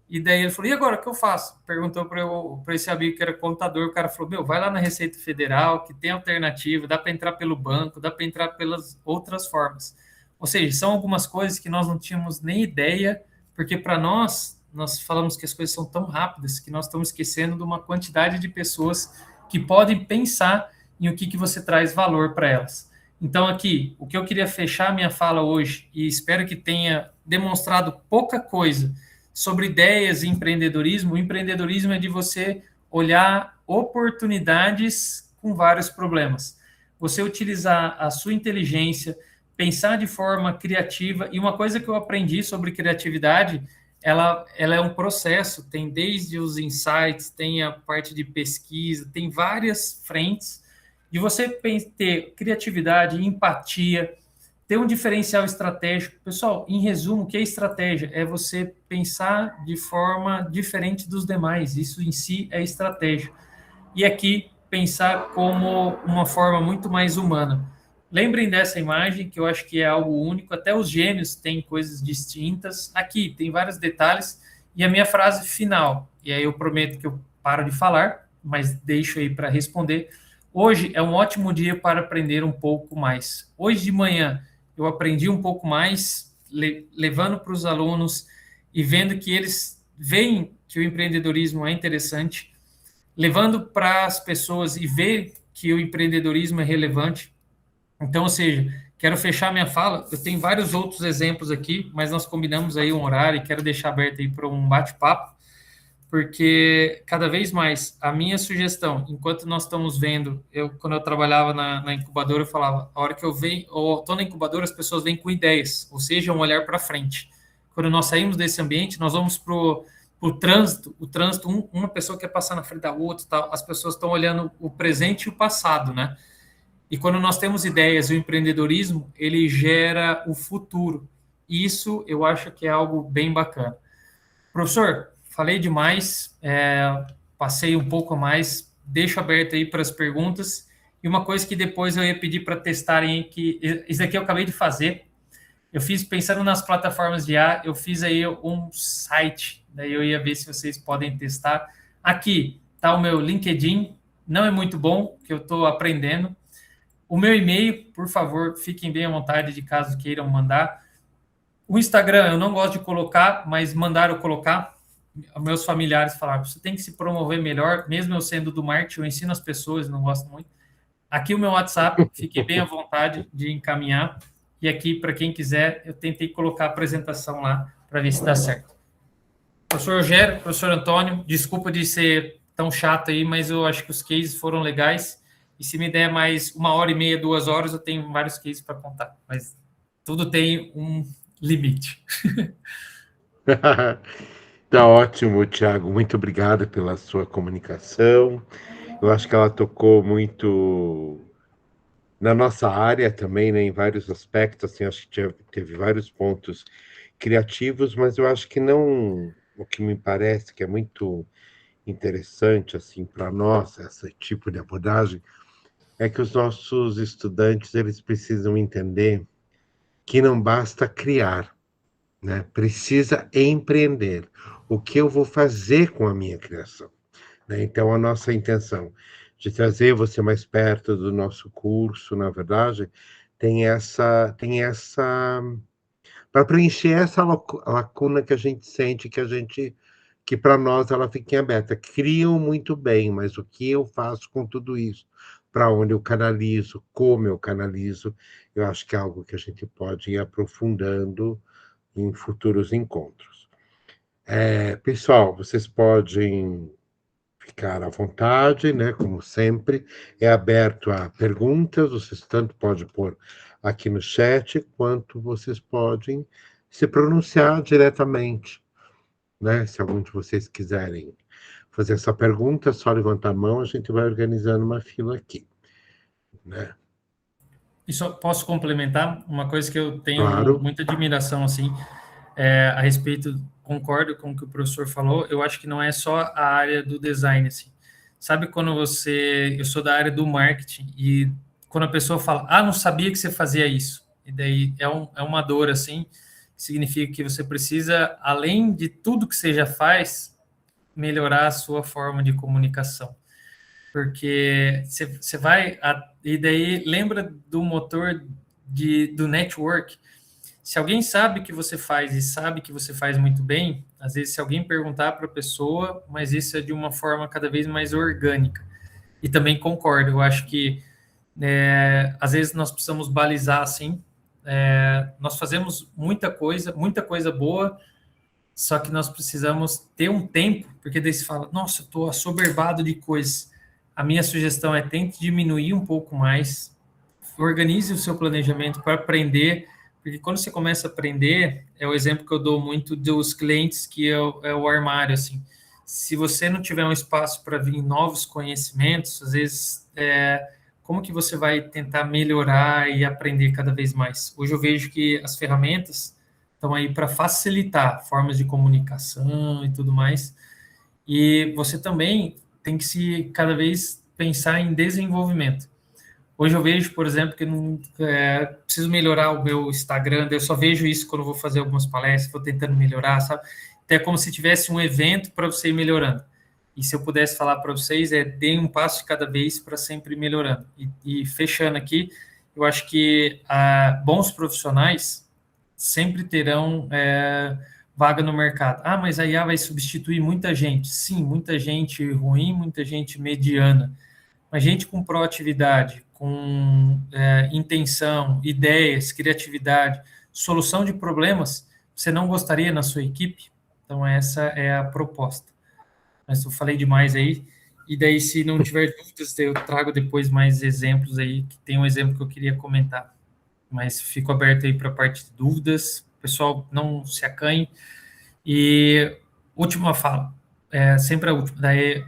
E daí ele falou, e agora, o que eu faço? Perguntou para esse amigo que era contador, o cara falou, vai lá na Receita Federal, que tem alternativa, dá para entrar pelo banco, dá para entrar pelas outras formas. Ou seja, são algumas coisas que nós não tínhamos nem ideia, porque para nós falamos que as coisas são tão rápidas que nós estamos esquecendo de uma quantidade de pessoas que podem pensar em o que você traz valor para elas. Então aqui, o que eu queria fechar a minha fala hoje, e espero que tenha demonstrado pouca coisa, sobre ideias e empreendedorismo. O empreendedorismo é de você olhar oportunidades com vários problemas. Você utilizar a sua inteligência, pensar de forma criativa. E uma coisa que eu aprendi sobre criatividade, ela é um processo. Tem desde os insights, tem a parte de pesquisa, tem várias frentes. E você ter criatividade, empatia, ter um diferencial estratégico. Pessoal, em resumo, o que é estratégia? É você pensar de forma diferente dos demais. Isso em si é estratégia. E aqui, pensar como uma forma muito mais humana. Lembrem dessa imagem, que eu acho que é algo único. Até os gêmeos têm coisas distintas. Aqui tem vários detalhes. E a minha frase final, e aí eu prometo que eu paro de falar, mas deixo aí para responder. Hoje é um ótimo dia para aprender um pouco mais. Hoje de manhã, eu aprendi um pouco mais, levando para os alunos e vendo que eles veem que o empreendedorismo é interessante, levando para as pessoas e ver que o empreendedorismo é relevante. Então, ou seja, Quero fechar minha fala, eu tenho vários outros exemplos aqui, mas nós combinamos aí um horário e quero deixar aberto aí para um bate-papo, porque cada vez mais, a minha sugestão, enquanto nós estamos vendo, quando eu trabalhava na incubadora, eu falava, a hora que eu venho, ou estou na incubadora, as pessoas vêm com ideias, ou seja, um olhar para frente. Quando nós saímos desse ambiente, nós vamos para o trânsito, uma pessoa quer passar na frente da outra, tal, as pessoas estão olhando o presente e o passado, né? E quando nós temos ideias, o empreendedorismo, ele gera o futuro. Isso eu acho que é algo bem bacana. Professor, falei demais, passei um pouco a mais, deixo aberto aí para as perguntas. E uma coisa que depois eu ia pedir para testarem, que isso aqui eu acabei de fazer. Eu fiz, pensando nas plataformas de IA, eu fiz aí um site, daí eu ia ver se vocês podem testar. Aqui está o meu LinkedIn, não é muito bom, que eu estou aprendendo. O meu e-mail, por favor, fiquem bem à vontade de caso queiram mandar. O Instagram eu não gosto de colocar, mas mandaram colocar. Meus familiares falaram, você tem que se promover melhor, mesmo eu sendo do marketing, eu ensino as pessoas, não gosto muito. Aqui o meu WhatsApp, fiquem bem à vontade de encaminhar. E aqui, para quem quiser, eu tentei colocar a apresentação lá para ver se dá certo. Professor Rogério, professor Antônio, desculpa de ser tão chato aí, mas eu acho que os cases foram legais. E se me der mais 1h30, 2 horas, eu tenho vários cases para contar. Mas tudo tem um limite. Tá ótimo, Thiago. Muito obrigado pela sua comunicação. Eu acho que ela tocou muito na nossa área também, né, em vários aspectos. Assim, acho que teve vários pontos criativos, mas eu acho que não. O que me parece que é muito interessante assim para nós, esse tipo de abordagem, é que os nossos estudantes eles precisam entender que não basta criar, né? Precisa empreender. O que eu vou fazer com a minha criação? Né? Então, a nossa intenção de trazer você mais perto do nosso curso, na verdade, tem essa para preencher essa lacuna que a gente sente, que para nós ela fica em aberta. Criam muito bem, mas o que eu faço com tudo isso? Para onde eu canalizo, como eu canalizo, eu acho que é algo que a gente pode ir aprofundando em futuros encontros. Pessoal, vocês podem ficar à vontade, né? Como sempre, é aberto a perguntas, vocês tanto podem pôr aqui no chat, quanto vocês podem se pronunciar diretamente, né? Se algum de vocês quiserem fazer essa pergunta, é só levantar a mão, a gente vai organizando uma fila aqui, né? E só posso complementar uma coisa que eu tenho Claro. muita admiração, assim, a respeito, concordo com o que o professor falou, eu acho que não é só a área do design, assim. Sabe quando eu sou da área do marketing, e quando a pessoa fala, não sabia que você fazia isso, e daí é uma dor, assim, significa que você precisa, além de tudo que você já faz, melhorar a sua forma de comunicação. Porque você vai, e daí lembra do motor do network. Se alguém sabe que você faz e sabe que você faz muito bem, às vezes se alguém perguntar para a pessoa, mas isso é de uma forma cada vez mais orgânica. E também concordo, eu acho que às vezes nós precisamos balizar assim, nós fazemos muita coisa boa, só que nós precisamos ter um tempo, porque daí se fala, nossa, eu estou assoberbado de coisas. A minha sugestão é tente diminuir um pouco mais, organize o seu planejamento para aprender, porque quando você começa a aprender, é o exemplo que eu dou muito dos clientes, que é o armário, assim. Se você não tiver um espaço para vir novos conhecimentos, às vezes, como que você vai tentar melhorar e aprender cada vez mais? Hoje eu vejo que as ferramentas estão aí para facilitar formas de comunicação e tudo mais, e você também tem que se cada vez pensar em desenvolvimento. Hoje eu vejo, por exemplo, que não preciso melhorar o meu Instagram, eu só vejo isso quando eu vou fazer algumas palestras, vou tentando melhorar, sabe? Até como se tivesse um evento para você ir melhorando. E se eu pudesse falar para vocês, deem um passo de cada vez para sempre ir melhorando. E fechando aqui, eu acho que bons profissionais sempre terão vaga no mercado. Mas a IA vai substituir muita gente. Sim, muita gente ruim, muita gente mediana. Mas gente com proatividade, com com intenção, ideias, criatividade, solução de problemas, você não gostaria na sua equipe? Então, essa é a proposta. Mas eu falei demais aí, e daí, se não tiver dúvidas, eu trago depois mais exemplos aí, que tem um exemplo que eu queria comentar. Mas fico aberto aí para a parte de dúvidas, pessoal, não se acanhe. E última fala, sempre a última. Daí,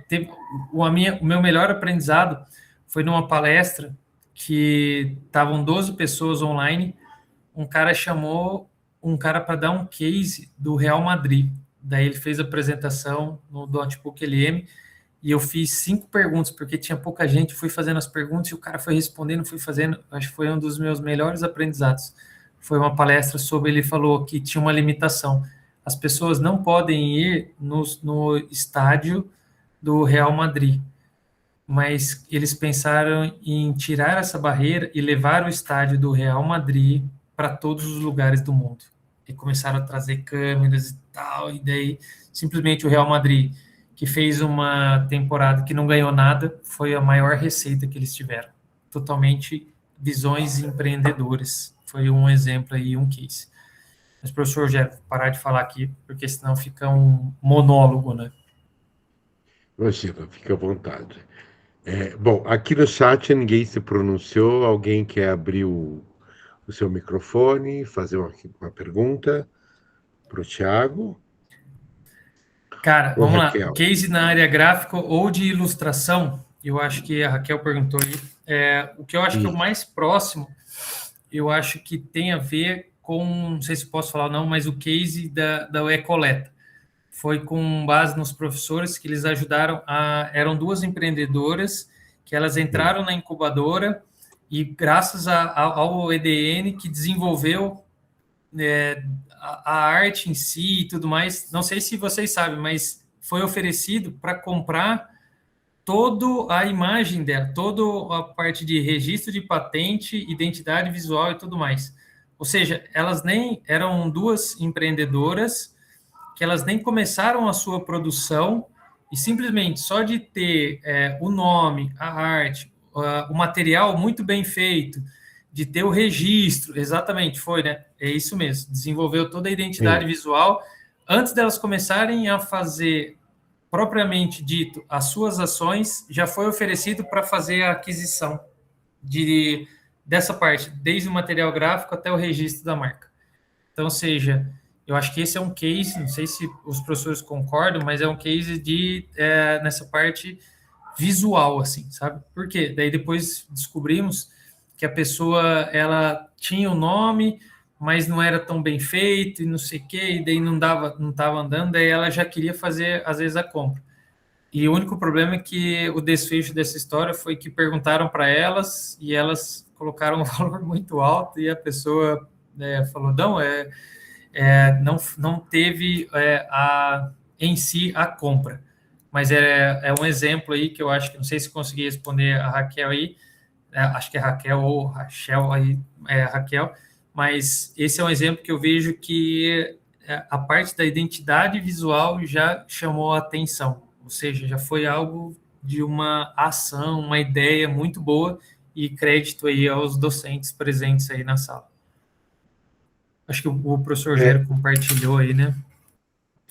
o meu melhor aprendizado foi numa palestra que estavam 12 pessoas online, um cara chamou um cara para dar um case do Real Madrid. Daí ele fez a apresentação no Notebook LM e eu fiz 5 perguntas, porque tinha pouca gente, fui fazendo as perguntas e o cara foi respondendo, fui fazendo, acho que foi um dos meus melhores aprendizados. Foi uma palestra sobre, ele falou que tinha uma limitação. As pessoas não podem ir no estádio do Real Madrid, mas eles pensaram em tirar essa barreira e levar o estádio do Real Madrid para todos os lugares do mundo. E começaram a trazer câmeras e tal, e daí simplesmente o Real Madrid, que fez uma temporada que não ganhou nada, foi a maior receita que eles tiveram. Totalmente visões empreendedoras. Foi um exemplo aí, um case. Mas, professor, já vou parar de falar aqui, porque senão fica um monólogo, né? Imagina, fica à vontade. Bom, aqui no chat ninguém se pronunciou. Alguém quer abrir o seu microfone, fazer uma pergunta para o Thiago? Cara, Ou vamos lá. Raquel? Case na área gráfica ou de ilustração, eu acho que a Raquel perguntou aí. O que eu acho que é o mais próximo, eu acho que tem a ver com, não sei se posso falar ou não, mas o case da E-Coleta. Foi com base nos professores que eles ajudaram eram 2 empreendedoras que elas entraram na incubadora e graças ao EDN que desenvolveu a arte em si e tudo mais, não sei se vocês sabem, mas foi oferecido para comprar toda a imagem dela, toda a parte de registro de patente, identidade visual e tudo mais. Ou seja, elas nem eram 2 empreendedoras que elas nem começaram a sua produção e simplesmente só de ter o nome, a arte, o material muito bem feito, de ter o registro, exatamente, foi, né? É isso mesmo, desenvolveu toda a identidade visual antes delas começarem a fazer, propriamente dito, as suas ações, já foi oferecido para fazer a aquisição dessa parte, desde o material gráfico até o registro da marca. Então, ou seja, eu acho que esse é um case, não sei se os professores concordam, mas é um case nessa parte visual, assim, sabe? Por quê? Daí depois descobrimos que a pessoa, ela tinha o nome, mas não era tão bem feito e não sei o quê, e daí não estava andando, daí ela já queria fazer, às vezes, a compra. E o único problema é que o desfecho dessa história foi que perguntaram para elas e elas colocaram um valor muito alto e a pessoa falou, não teve em si a compra. Mas é um exemplo aí que eu acho que, não sei se consegui responder a Raquel aí, acho que é Raquel ou Rachel aí, Raquel, mas esse é um exemplo que eu vejo que a parte da identidade visual já chamou a atenção, ou seja, já foi algo de uma ação, uma ideia muito boa e crédito aí aos docentes presentes aí na sala. Acho que o professor Gério compartilhou aí, né?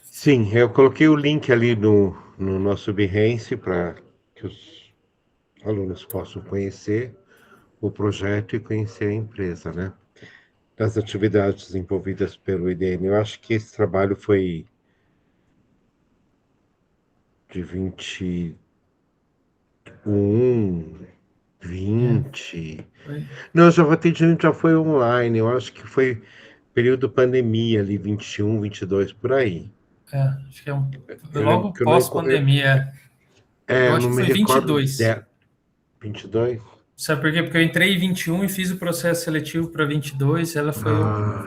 Sim, eu coloquei o link ali no nosso Behance para que os alunos possam conhecer o projeto e conhecer a empresa, né? Das atividades desenvolvidas pelo IDN. Eu acho que esse trabalho foi de 21, 20. Não, já o atendimento já foi online. Eu acho que foi período pandemia ali, 21, 22, por aí. Acho que logo pós-pandemia. Eu acho não que me foi recordo. 22. 22? Sabe por quê? Porque eu entrei em 21 e fiz o processo seletivo para 22. Ela foi,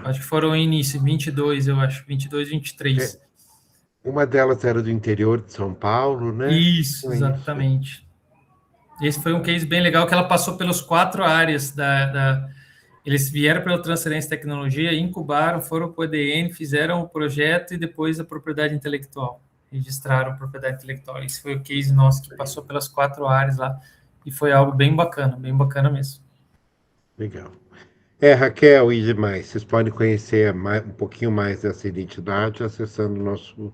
acho que foram início, 22, eu acho. 22, 23. Uma delas era do interior de São Paulo, né? Isso, exatamente. Esse foi um case bem legal, que ela passou pelas 4 áreas eles vieram pela transferência de tecnologia, incubaram, foram para o EDN, fizeram o projeto e depois a propriedade intelectual. Registraram a propriedade intelectual. Esse foi o case nosso que passou pelas 4 áreas lá. e foi algo bem bacana mesmo. Legal. Raquel e demais, vocês podem conhecer um pouquinho mais dessa identidade acessando o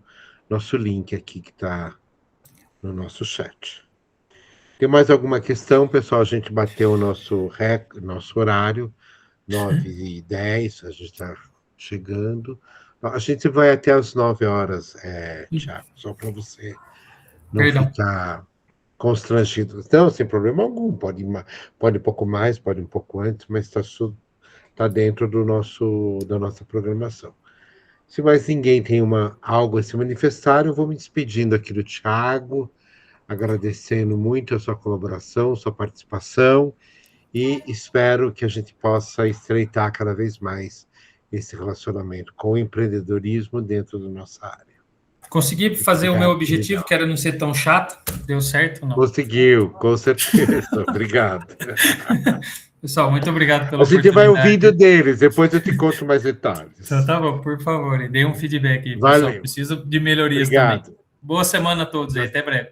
nosso link aqui que está no nosso chat. Tem mais alguma questão, pessoal? A gente bateu o nosso horário, 9h10, a gente está chegando. A gente vai até as 9h, Thiago, só para você não ficar constrangido. Não, sem problema algum, pode um pouco mais, pode um pouco antes, mas está dentro da nossa programação. Se mais ninguém tem algo a se manifestar, eu vou me despedindo aqui do Thiago, agradecendo muito a sua colaboração, sua participação, e espero que a gente possa estreitar cada vez mais esse relacionamento com o empreendedorismo dentro da nossa área. Consegui fazer o meu objetivo, que era não ser tão chato? Deu certo ou não? Conseguiu, com certeza. Obrigado. Pessoal, muito obrigado pela oportunidade. A gente vai o vídeo deles, depois eu te conto mais detalhes. Então tá bom, por favor, dê um feedback aí, pessoal. Valeu. Preciso de melhorias também. Boa semana a todos aí, até breve.